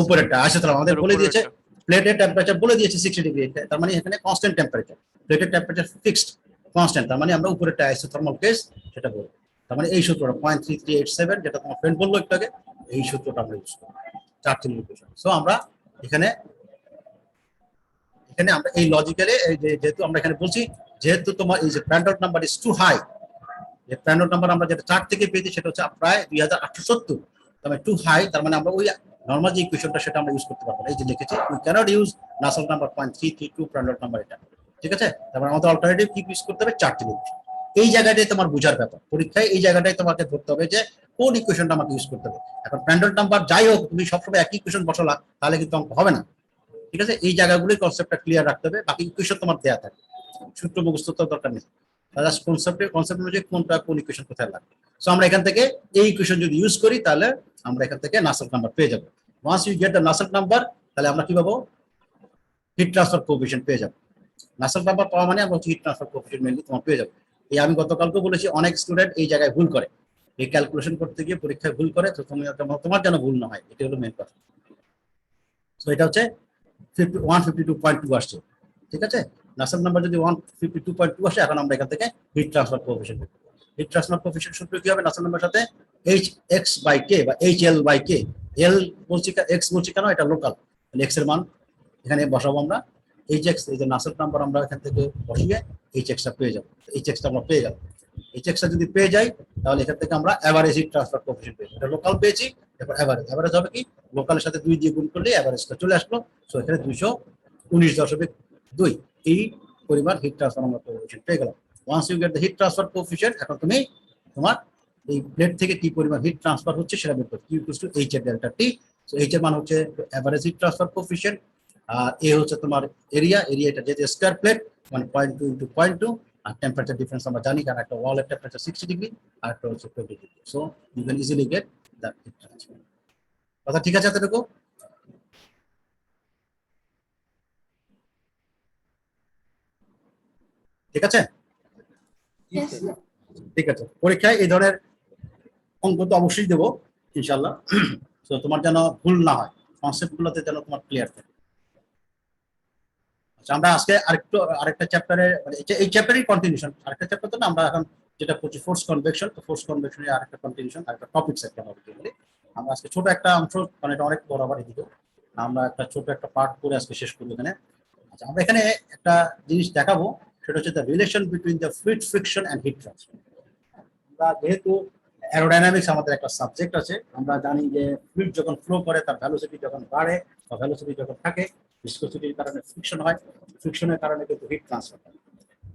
Speaker 1: উপরেরটা। আইসোথার্মাল আমাদের বলে দিয়েছে, প্লেটের টেম্পারেচার বলে দিয়েছে 60 ডিগ্রি, তার মানে এখানে কনস্ট্যান্ট টেম্পারেচার, প্লেটের টেম্পারেচার ফিক্সড কনস্ট্যান্ট, তার মানে আমরা উপরেরটা আইসোথার্মাল ফেজ সেটা বলবো। তার মানে এই সূত্রটা 0.3387 যেটা তোমার ফ্রেন্ড বললো একটু আগে, এই সূত্রটা আমরা ইউজ করবো চার্চিলের ইকুয়েশন। সো আমরা এখানে আমরা এই লজিক্যালে যেহেতু আমরা এখানে বলছি, যেহেতু তোমার এই যে প্রান্ডল নাম্বার ইজ টু হাই, যে প্রান্ডল নাম্বার আমরা যেটা চার্ট থেকে পেয়েছি সেটা হচ্ছে প্রায় 2870, তার টু হাই, তার মানে আমরা ওই নরমাল যে ইকুয়েশনটা সেটা আমরা ইউজ করতে পারবো না। এই যে লিখেছি we can't use Nusselt number 0.332 Prandtl number, এটা ঠিক আছে। তারপর আমাদের অল্টারনেটিভ কি ইউজ করতে হবে? চার্টিল ইকুয়েশন। এই জায়গাটাই তোমার বোঝার ব্যাপার, পরীক্ষায় এই জায়গাটাই তোমাকে ধরতে হবে যে কোন ইকুয়েশনটা আমাকে ইউজ করতে হবে। এখন প্রান্ডল নাম্বার যাই হোক, তুমি সবসময় একই ইকুয়েশন বসালা তাহলে কিন্তু অঙ্ক হবে না, ঠিক আছে। এই জায়গাগুলোই কনসেপ্টটা ক্লিয়ার রাখতে হবে, বাকি ইকুয়েশন তোমার দেয়া থাকে, সূত্র মুখস্থ তো দরকার নেই, জাস্ট কনসেপ্ট অনুযায়ী কোনটা কোন ইকুয়েশন কোথায় লাগবে। সো আমরা এখান থেকে এই ইকুয়েশন যদি ইউজ করি তাহলে আমরা এখান থেকে নাসেল নাম্বার পেয়ে যাবো। Once you get the Nusselt number, তাহলে আমরা কি পাবো? হিট ট্রান্সফার কোএফিশিয়েন্ট পেয়ে যাবো। নাসেল নাম্বার পাওয়া মানে আমরা হিট ট্রান্সফার কোএফিশিয়েন্ট মেনলি তোমার পেয়ে যাবো। এই আমি গতকালকে বলেছি, অনেক স্টুডেন্ট এই জায়গায় ভুল করে, এই ক্যালকুলেশন করতে গিয়ে পরীক্ষায় ভুল করে, তো তোমার যেন ভুল না হয়, এটা হলো মেন কথা। সো এটা হচ্ছে 152.2 আসছে, ঠিক আছে। নাসেল নাম্বার যদি 152.2 আসে, এখন আমরা এখান থেকে hit transfer coefficient, hit transfer coefficient সূত্র কি হবে? নাসেল নাম্বার সাথে hx/k বা hl/k, l বলছি x বলছি কেন? এটা লোকাল, তাহলে x এর মান এখানে বসাবো আমরা, hx, এই যে নাসেল নাম্বার আমরা এখান থেকে বসিয়ে hx টা পেয়ে যাবো। hx টা আমরা পেয়ে গেলাম, hx টা যদি পেয়ে যাই তাহলে এখান থেকে আমরা এভারেজ হিট ট্রান্সফার কোএফিশিয়েন্ট পেয়েছি। এটা লোকাল পেয়েছি, এবার এভারেজ হবে কি? লোকালের সাথে 2 দিয়ে গুণ করলে এভারেজটা চলে আসলো। সো এখানে 219.2 এই পরিমাণ হিট ট্রান্সফার আমরা কোএফিশিয়েন্ট পেয়ে গেলাম। Once you get the heat transfer coefficient, এখন তুমি তোমার এই প্লেট থেকে কি পরিমাণ হিট ট্রান্সফার হচ্ছে সেটা বের করতে, Q = H এর ডেল্টা T। সো H এর মান হচ্ছে এভারেজ হিট ট্রান্সফার কোএফিশিয়েন্ট, আর এ হচ্ছে তোমার এরিয়াটা যেহেতু স্কয়ার প্লেট, মানে 0.2 × 0.2, আর টেম্পারেচার ডিফারেন্স আমরা জানি, কারণ একটা ওয়ালের টেম্পারেচার 60 ডিগ্রি আর একটা হচ্ছে 20 degree. So you can easily get that heat transfer. কথা ঠিক আছে এতটুকু? ঠিক আছে,
Speaker 4: Yes, sir.
Speaker 1: ঠিক আছে। পরীক্ষায় এই ধরনের অঙ্ক তো অবশ্যই দেবো ইনশাল্লাহ। তো তোমার যেন ভুল না হয়, কনসেপ্টগুলোতে যেন তোমার ক্লিয়ার থাকে। আচ্ছা, আমরা আজকে আরেকটা চ্যাপ্টারে, মানে এই চ্যাপ্টারই কন্টিনিউশন, আরেকটা চ্যাপ্টার তো না, আমরা এখন যেটা করছি ফোর্স কনভেকশন, তো ফোর্স কনভেকশনের আরেকটা কন্টিনিউশন, আরেকটা টপিক সেট করা হবে। আমরা আজকে ছোট একটা অংশ, মানে এটা অনেক বড় আবার এদিকে, আমরা একটা ছোট একটা পার্ট করে আজকে শেষ করবো এখানে। আচ্ছা, আমরা এখানে একটা জিনিস দেখাবো, সেটা হচ্ছে the relation between the fluid friction and heat transfer. আমরা যেহেতু অ্যারোডাইনামিক্স আমাদের একটা সাবজেক্ট আছে, আমরা জানি যে ফ্লুইড যখন ফ্লো করে তার ভেলোসিটি যখন বাড়ে বা ভেলোসিটি যখন থাকে, ভিসকসিটির কারণে ফ্রিকশন হয়, ফ্রিকশনের কারণে কিন্তু হিট ট্রান্সফার হয়,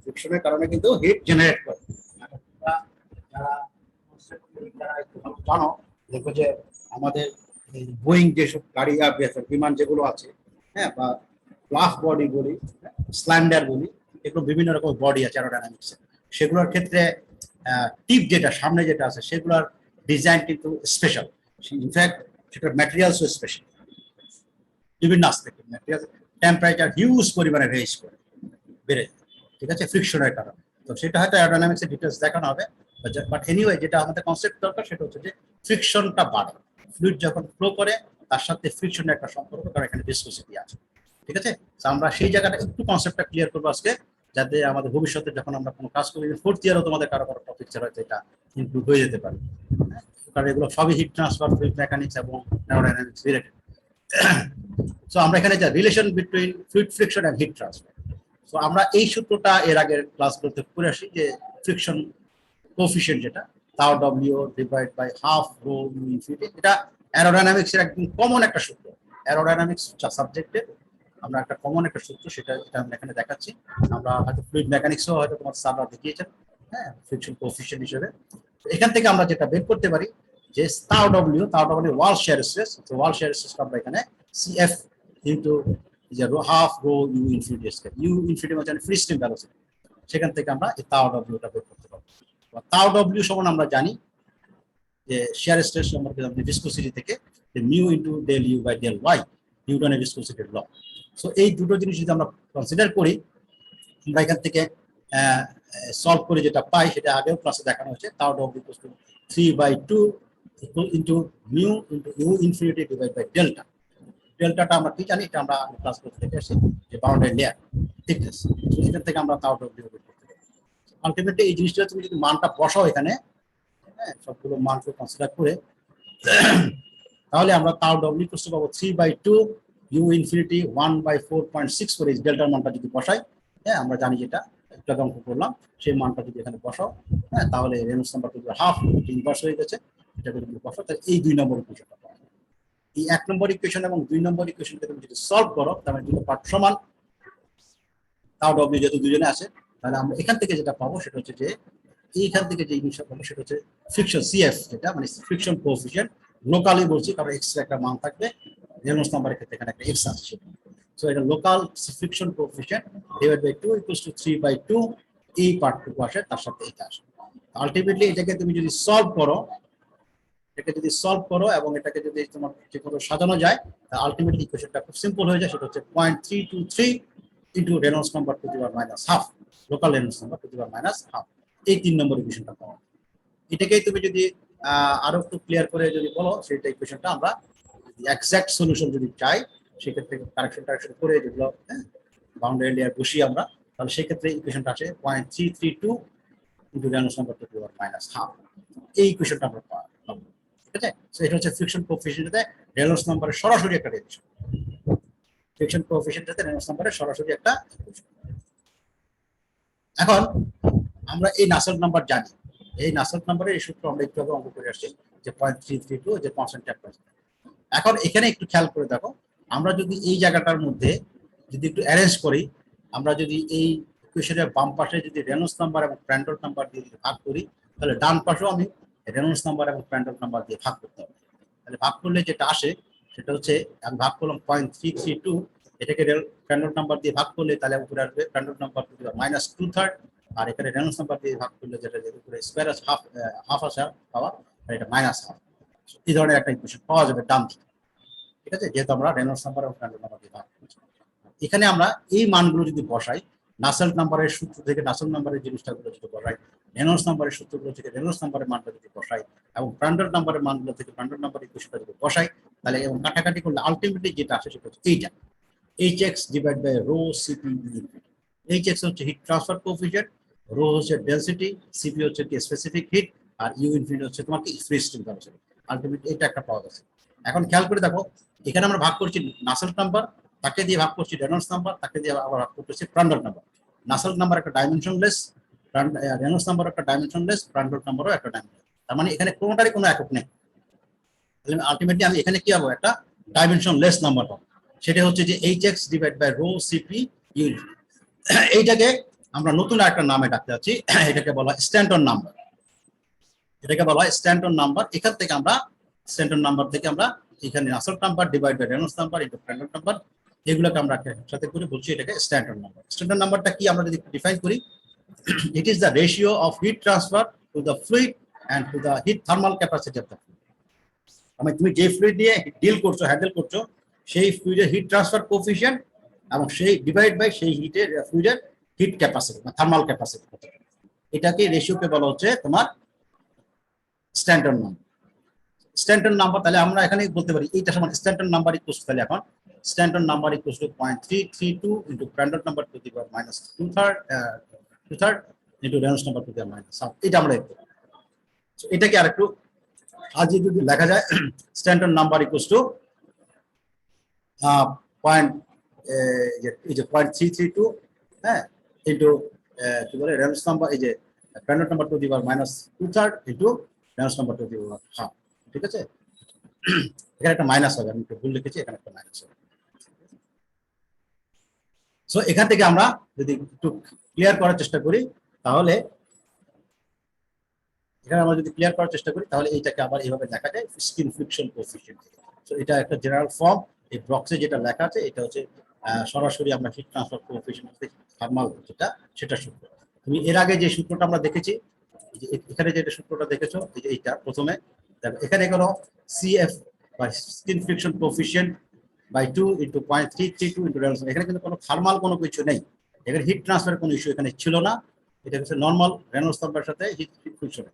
Speaker 1: ফ্রিকশনের কারণে কিন্তু হিট জেনারেট করে। যারা জানো দেখো যে আমাদের বোয়িং যেসব গাড়ি বিমান যেগুলো আছে, হ্যাঁ, বা ফ্লাফ বডি বলি, স্ল্যান্ডার বলি, এগুলো বিভিন্ন রকম বডি আছে অ্যারোডাইনামিক্স, সেগুলোর ক্ষেত্রে টিপ যেটা সামনে যেটা আছে সেগুলোর ডিজাইন কিন্তু স্পেশাল। ইনফ্যাক্ট সেটার ম্যাটেরিয়ালসও স্পেশাল, বিভিন্ন আসপেক্ট। ম্যাটেরিয়াল টেম্পারেচার হিউজ পরিমাণে রেঞ্জ করে বেড়ে যায়, ঠিক আছে, ফ্রিকশনের কারণে। তো সেটা হয়তো অ্যারোডাইনামিক্সের ডিটেলস দেখানো হবে, বাট এনিওয়ে যেটা আমাদের কনসেপ্ট দরকার সেটা হচ্ছে যে ফ্রিকশনটা বাড়ে। ফ্লুইড যখন ফ্লো করে তার সাথে ফ্রিকশনের একটা সম্পর্ক, কারণ এখানে ভিসকোসিটি আছে, ঠিক আছে। তো আমরা সেই জায়গাটা একটু কনসেপ্টটা ক্লিয়ার করবো আজকে, যাতে আমাদের ভবিষ্যতে যখন আমরা কোনো কাজ করি, ফোর্থ ইয়ারও তোমাদের কারো কারো টপিক হয়তো এটা ইনক্লুড হয়ে যেতে পারে, কারণ এগুলো সবই হিট ট্রান্সফার, ফ্লুইড মেকানিক্স এবং অ্যারোডাইনামিক্স রিলেটেড। সো আমরা এখানে যা relation between fluid friction and heat transfer, তো আমরা এই সূত্রটা এর আগের ক্লাসগুলোতে করে আসি যে ফ্রিকশন কোএফিশিয়েন্ট যেটা তাও W divide by half rho infinity, এটা অ্যারোডাইনামিক্স এর একদম কমন একটা সূত্র। অ্যারোডাইনামিক্স সাবজেক্টে আমরা একটা কমন একটা সূত্র, সেটা আমরা এখানে দেখাচ্ছি। আমরা হয়তো ফ্লুইড মেকানিক্সও হয়তো তোমার স্যাররা দেখিয়েছেন, হ্যাঁ, ফ্রিকশন কোএফিশিয়েন্ট হিসেবে। এখান থেকে আমরা যেটা বের করতে পারি যে তাও ডব্লিউ ওয়াল শেয়ার স্ট্রেস, তো ওয়াল শেয়ার স্ট্রেস আমরা এখানে সিএফ ইনটু যে half rho U infinity square, U infinity মানে ফ্রি স্ট্রিম ভেলোসিটি, সেখান থেকে আমরা এই তাও ডব্লিউটা বের করতে পারবো। তাও ডব্লিউ সমান আমরা জানি যে শেয়ার স্ট্রেস সম্পর্কে আমরা ভিসকোসিটি থেকে mu into del U by del Y, নিউটনের ভিসকোসিটির ল। সো এই দুটো জিনিস যদি আমরা কনসিডার করি, আমরা এখান থেকে সলভ করে যেটা পাই সেটা আগেও ক্লাসে দেখানো হয়েছে, তাও W equal to 3/2 into mu into U infinity divide by delta. ডেল্টাটা আমরা কি জানি, এটা আমরা ক্লাস করতে দেখে আসি যে বাউন্ডারি লেয়ার থিকনেস, সেখান থেকে আমরা তাও ডব্লিউ বের করতে পারি। আলটিমেটলি এই জিনিসটা তুমি যদি মানটা বসাও এখানে, হ্যাঁ, সবগুলো মানকে কনসিডার করে, তাহলে আমরা তাও ডব্লিউ ইকুয়াল টু পাবো 3/2 ইউ ইনফিনিটি 1/4.6 করে ডেল্টার মানটা যদি বসাই, হ্যাঁ, আমরা জানি যেটা একটা অঙ্ক করলাম, সেই মানটা যদি এখানে বসাও, হ্যাঁ, তাহলে রেনল্ডস নাম্বার যদি হাফ ইনভার্স হয়ে গেছে, এটা যদি বসাও তাহলে এই 2 নম্বর ইকুয়েশনটা পাওয়া যায়। এই 1 নম্বর ইকুয়েশন এবং 2 নম্বর ইকুয়েশনকে তুমি যদি সলভ করো, তাহলে দুটো পার্ট সমান, তাও ডব্লিউ যেহেতু দুজনে আছে, তাহলে আমরা এখান থেকে যেটা পাবো সেটা হচ্ছে যে এইখান থেকে যে জিনিসটা পাবো সেটা হচ্ছে ফ্রিকশন সিএফ, যেটা মানে ফ্রিকশন কোএফিশিয়েন্ট। লোকালি বলছি কারণ এক্স এর একটা মান থাকবে, রেনল্ডস নাম্বারের ক্ষেত্রে এখানে একটা এক্স আছে, সো এটা local friction coefficient divide by 2 equals to 3/2, এই পার্টটুকু আসে, তার সাথে এটা আসে। আলটিমেটলি এটাকে তুমি যদি সলভ করো, এবং এটাকে যদি তোমার ঠিকমতো সাজানো যায়, তাহলে আলটিমেটলি ইকুয়েশনটা খুব সিম্পল হয়ে যায়। সেটা হচ্ছে 0.323 into Reynolds number to the power minus half, local Reynolds number to the power minus half, এই 3 নম্বর ইকুয়েশনটা পাওয়া। এটাকেই তুমি যদি আরো একটু ক্লিয়ার করে যদি বলো, সেটা ইকুয়েশনটা আমরা এক্সাক্ট সলিউশন যদি চাই, সেক্ষেত্রে কারেকশন করে যেগুলো বাউন্ডারি লেয়ার বসিয়ে আমরা, তাহলে সেক্ষেত্রে ইকুয়েশনটা আসে 0.332 into Reynolds number to the power minus half, এই ইকুয়েশনটা আমরা পাবো, ঠিক আছে। সো এটা হচ্ছে ফ্রিকশন কোএফিশিয়েন্টে রেনল্ডস নাম্বারের সরাসরি একটা রিলেশন, ফ্রিকশন কোএফিশিয়েন্টে রেনল্ডস নাম্বারের সরাসরি একটা ইকুয়েশন। এখন আমরা এই নাসেল্ট নাম্বার জানি, এই নাসেল্ট নাম্বারের এই সূত্র আমরা একটু আগে অঙ্ক করে আসছি যে 0.332 যে কনস্ট্যান্ট টেম্পারেচার। এখন এখানে একটু খেয়াল করে দেখো, আমরা যদি এই জায়গাটার মধ্যে যদি একটু অ্যারেঞ্জ করি, আমরা যদি এই ইকুয়েশনের বাম পাশে যদি রেনল্ডস নাম্বার এবং প্র্যান্ডল নাম্বার দিয়ে যদি ভাগ করি, তাহলে ডান পাশেও আমি রেনল্ডস নাম্বার এবং প্র্যান্ডল নাম্বার দিয়ে ভাগ করতে হবে। তাহলে ভাগ করলে যেটা আসে সেটা হচ্ছে, আমি ভাগ করলাম 0.332, এটাকে প্র্যান্ডল নাম্বার দিয়ে ভাগ করলে তাহলে উপরে আসবে প্র্যান্ডল নাম্বার টু দি মাইনাস 2/3, আর এখানে রেনল্ডস নাম্বার দিয়ে ভাগ করলে যেটা উপরে স্কয়ার আছে হাফ আসা পাওয়া, আর এটা মাইনাস হাফ। এই ধরনের একটা ইকুয়েশন পাওয়া যাবে ডান দিকে, ঠিক আছে, যেহেতু আমরা রেনল্ডস নাম্বার এবং প্র্যান্ডল নাম্বার দিয়ে ভাগ করছি। এখানে আমরা এই মানগুলো যদি বসাই, নাসেল্ট নাম্বারের সূত্র থেকে নাসেল্ট নাম্বারের জিনিসটাগুলো যদি বসাই, রেনল্ডস নাম্বারের সূত্রগুলো থেকে রেনল্ডস নাম্বারের মানটা যদি বসাই, এবং প্র্যান্ডল নাম্বারের মানগুলো থেকে প্র্যান্ডল নাম্বারের ইকুয়েশনটা যদি বসাই, তাহলে এবং কাটাকাটি করলে আলটিমেটলি যেটা আসে সেটা হচ্ছে এইটা, HX divide by rho CP. HX হচ্ছে হিট ট্রান্সফার কোএফিশিয়েন্ট, রো হচ্ছে ডেনসিটি, সিপি হচ্ছে কি স্পেসিফিক হিট, আর ইউ ইনফিনিটি হচ্ছে তোমার কি ফ্রি স্ট্রিম ভেলোসিটি। আলটিমেটলি এটা একটা পাওয়া গেছে। এখন খেয়াল করে দেখো, এখানে আমরা ভাগ করছি নাসেল্ট নাম্বার, তাকে দিয়ে ভাগ করছি রেনল্ডস নাম্বার, তাকে দিয়ে আবার ভাগ করতেছি প্র্যান্ডল নাম্বার। নাসেল্ট নাম্বার একটা ডাইমেনশনলেস, রেনল্ডস নাম্বার একটা ডাইমেনশনলেস, প্র্যান্ডল নাম্বারও একটা ডাইমেনশন, তার মানে এখানে কোনোটারই কোনো একক নেই। আলটিমেটলি আমি এখানে কি পাবো, একটা ডাইমেনশনলেস নাম্বার পাবো, সেটা হচ্ছে যে HX divide by rho CP unit. এইটাকে আমরা নতুন একটা নামে ডাকতে যাচ্ছি, এটাকে বলা স্ট্যান্টন নাম্বার। এটাকে বলা হয় স্ট্যান্ডার্ড নাম্বার। এখান থেকে আমরা স্ট্যান্ডার্ড নাম্বার থেকে আমরা এখানে Nusselt number divide by Reynolds number into Prandtl number, এগুলোকে আমরা একসাথে করে বলছি এটাকে স্ট্যান্ডার্ড নাম্বার। স্ট্যান্ডার্ড নাম্বারটা কি আমরা যদি ডিফাইন করি, it is the ratio of heat transfer to the fluid and to the heat thermal capacity of the fluid. মানে তুমি যে ফ্লুইড নিয়ে ডিল করছো, হ্যান্ডেল করছো, সেই ফ্লুইডের হিট ট্রান্সফার কোএফিশিয়েন্ট এবং সেই ডিভাইড বাই সেই হিটের ফ্লুইডের হিট ক্যাপাসিটি বা থার্মাল ক্যাপাসিটি, এটাকে রেশিওকে বলা হচ্ছে তোমার স্ট্যান্ডার্ড নাম্বার। স্ট্যান্ডার্ড নাম্বার তাহলে আমরা এখানে বলতে পারি এইটা সমান স্ট্যান্ডার্ড নাম্বার ইকুয়ালস, তাহলে এখন Stanton number equals to 0.332 into Prandtl number to the power minus 2/3 into Reynolds number to the power minus 1/2। এটা আমরা দেখতে পারি। এটাকে আরেকটু আজকে যদি লেখা যায়, স্ট্যান্ডার্ড নাম্বার ইকুয়ালস টু এই যে 0.332, হ্যাঁ, ইনটু কি বলে রেনল্ডস নাম্বার, এই যে Prandtl number to the power minus 2/3 into Reynolds number to the power 1/2। ঠিক আছে, এখানে একটা মাইনাস হবে, আমি একটু ভুল লিখেছি, এখানে একটা মাইনাস হবে। সো এখান থেকে আমরা যদি একটু ক্লিয়ার করার চেষ্টা করি, তাহলে এখানে আমরা যদি ক্লিয়ার করার চেষ্টা করি তাহলে এইটাকে আবার এইভাবে লেখা যায় স্কিন ফ্রিকশন কোএফিশিয়েন্ট। সো এটা একটা জেনারেল ফর্ম। এই বক্সে যেটা লেখা আছে এটা হচ্ছে সরাসরি আমরা হিট ট্রান্সফার কোএফিশিয়েন্ট থার্মাল যেটা, সেটা সূত্র। তুমি এর আগে যে সূত্রটা আমরা দেখেছি, এখানে যে সূত্রটা দেখেছো, এই যে এইটা প্রথমে দেখো, এখানে কোনো সিএফ বা skin friction coefficient by 2 into 0.332 into Reynolds, এখানে কিন্তু কোনো থার্মাল কোনো কিছু নেই, এখানে হিট ট্রান্সফারের কোনো ইস্যু এখানে ছিল না। এটা হচ্ছে নর্মাল রেনল্ডস নাম্বারের সাথে হিট ফ্রিকশন।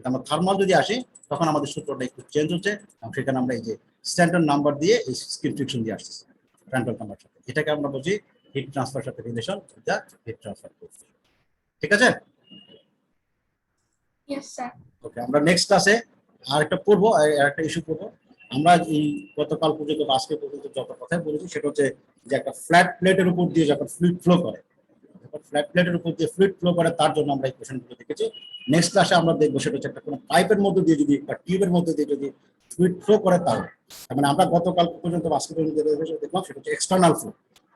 Speaker 1: আমরা থার্মাল যদি আসি তখন আমাদের সূত্রটা একটু চেঞ্জ হচ্ছে, এবং সেখানে আমরা এই যে স্ট্যান্ডার্ড নাম্বার দিয়ে এই স্কিন ফ্রিকশন দিয়ে আসছি প্র্যান্ডল নাম্বার সাথে, এটাকে আমরা বলছি হিট ট্রান্সফার সাথে রিলেশন, এটা হিট ট্রান্সফার কোএফিশিয়েন্ট। ঠিক আছে,
Speaker 4: Yes, sir.
Speaker 1: ওকে। আমরা নেক্সট ক্লাসে আরেকটা পড়বো, আরেকটা ইস্যু পড়বো। আমরা এই গতকাল পর্যন্ত বা আজকে পর্যন্ত যত কথাই বলেছি সেটা হচ্ছে যে একটা ফ্ল্যাট প্লেটের উপর দিয়ে যখন ফ্লুইড ফ্লো করে, ফ্ল্যাট প্লেটের উপর দিয়ে ফ্লুইড ফ্লো করে, তার জন্য আমরা এই কোশ্চেনগুলো দেখেছি। নেক্সট ক্লাসে আমরা দেখবো সেটা হচ্ছে একটা কোনো পাইপের মধ্যে দিয়ে যদি বা টিউবের মধ্যে দিয়ে যদি ফ্লুইড ফ্লো করে, তাহলে মানে আমরা গতকাল পর্যন্ত আজকে পর্যন্ত দেখলাম সেটা হচ্ছে এক্সটার্নাল ফ্লো,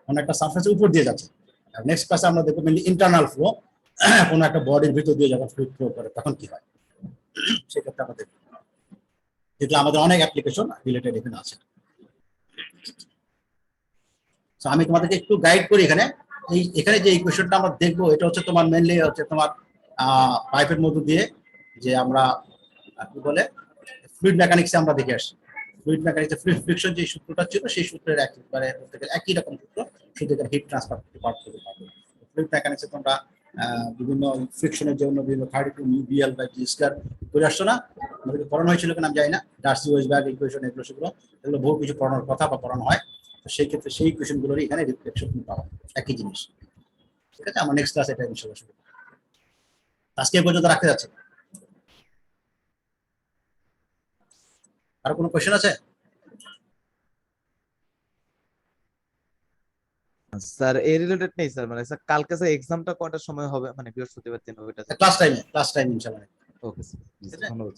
Speaker 1: মানে একটা সারফেসের উপর দিয়ে যাচ্ছে। আর নেক্সট ক্লাসে আমরা দেখবো মেনলি ইন্টারনাল ফ্লো, কোনো একটা বডির ভিতর দিয়ে যখন ফ্লুইড ফ্লো করে তখন কি হয়, সেক্ষেত্রে আমরা দেখবো। যেগুলো আমাদের অনেক অ্যাপ্লিকেশন রিলেটেড এখানে আছে। তো আমি তোমাদেরকে একটু গাইড করি এখানে। এখানে যে ইকুয়েশনটা আমরা দেখবো এটা হচ্ছে তোমার মেনলি হচ্ছে তোমার পাইপের মধ্যে দিয়ে যে আমরা কি বলে ফ্লুইড মেকানিক্সে আমরা দেখে আসছি। ফ্লুইড মেকানিক্সে ফ্লুইড ফ্রিকশন যে সূত্রটা ছিল সেই সূত্রের একেবারে একই রকম সূত্র, শুধু এখানে হিট ট্রান্সফার পার্ট করতে পারবে। ফ্লুইড মেকানিক্সে তোমরা বিভিন্ন ফ্রিকশনের জন্য বিভিন্ন 32 বিএল বাই টি স্কয়ার করে আসছো না, আমাদেরকে পড়ানো হয়েছিল কিনা আমি জানি না, ডার্সি ওয়েসবার্গ ইকুয়েশন, এগুলো সেগুলো বহু কিছু পড়ানোর কথা বা পড়ানো হয়। তো সেই ক্ষেত্রে সেই ইকুয়েশনগুলোরই এখানে রিফ্লেকশন পাওয়া একই জিনিস। ঠিক আছে, আমার নেক্সট ক্লাস এটা ইনশাআল্লাহ শুরু। আজকে পর্যন্ত রাখতে যাচ্ছে। আর কোনো কোশ্চেন আছে?
Speaker 2: স্যার এই রিলেটেড নেই স্যার, মানে স্যার কালকে স্যার এক্সামটা কয়টার সময় হবে, মানে বৃহস্পতিবার দিন ওইটা?
Speaker 1: ক্লাস টাইম ইনশাআল্লাহ।
Speaker 2: ওকে স্যার, ধন্যবাদ।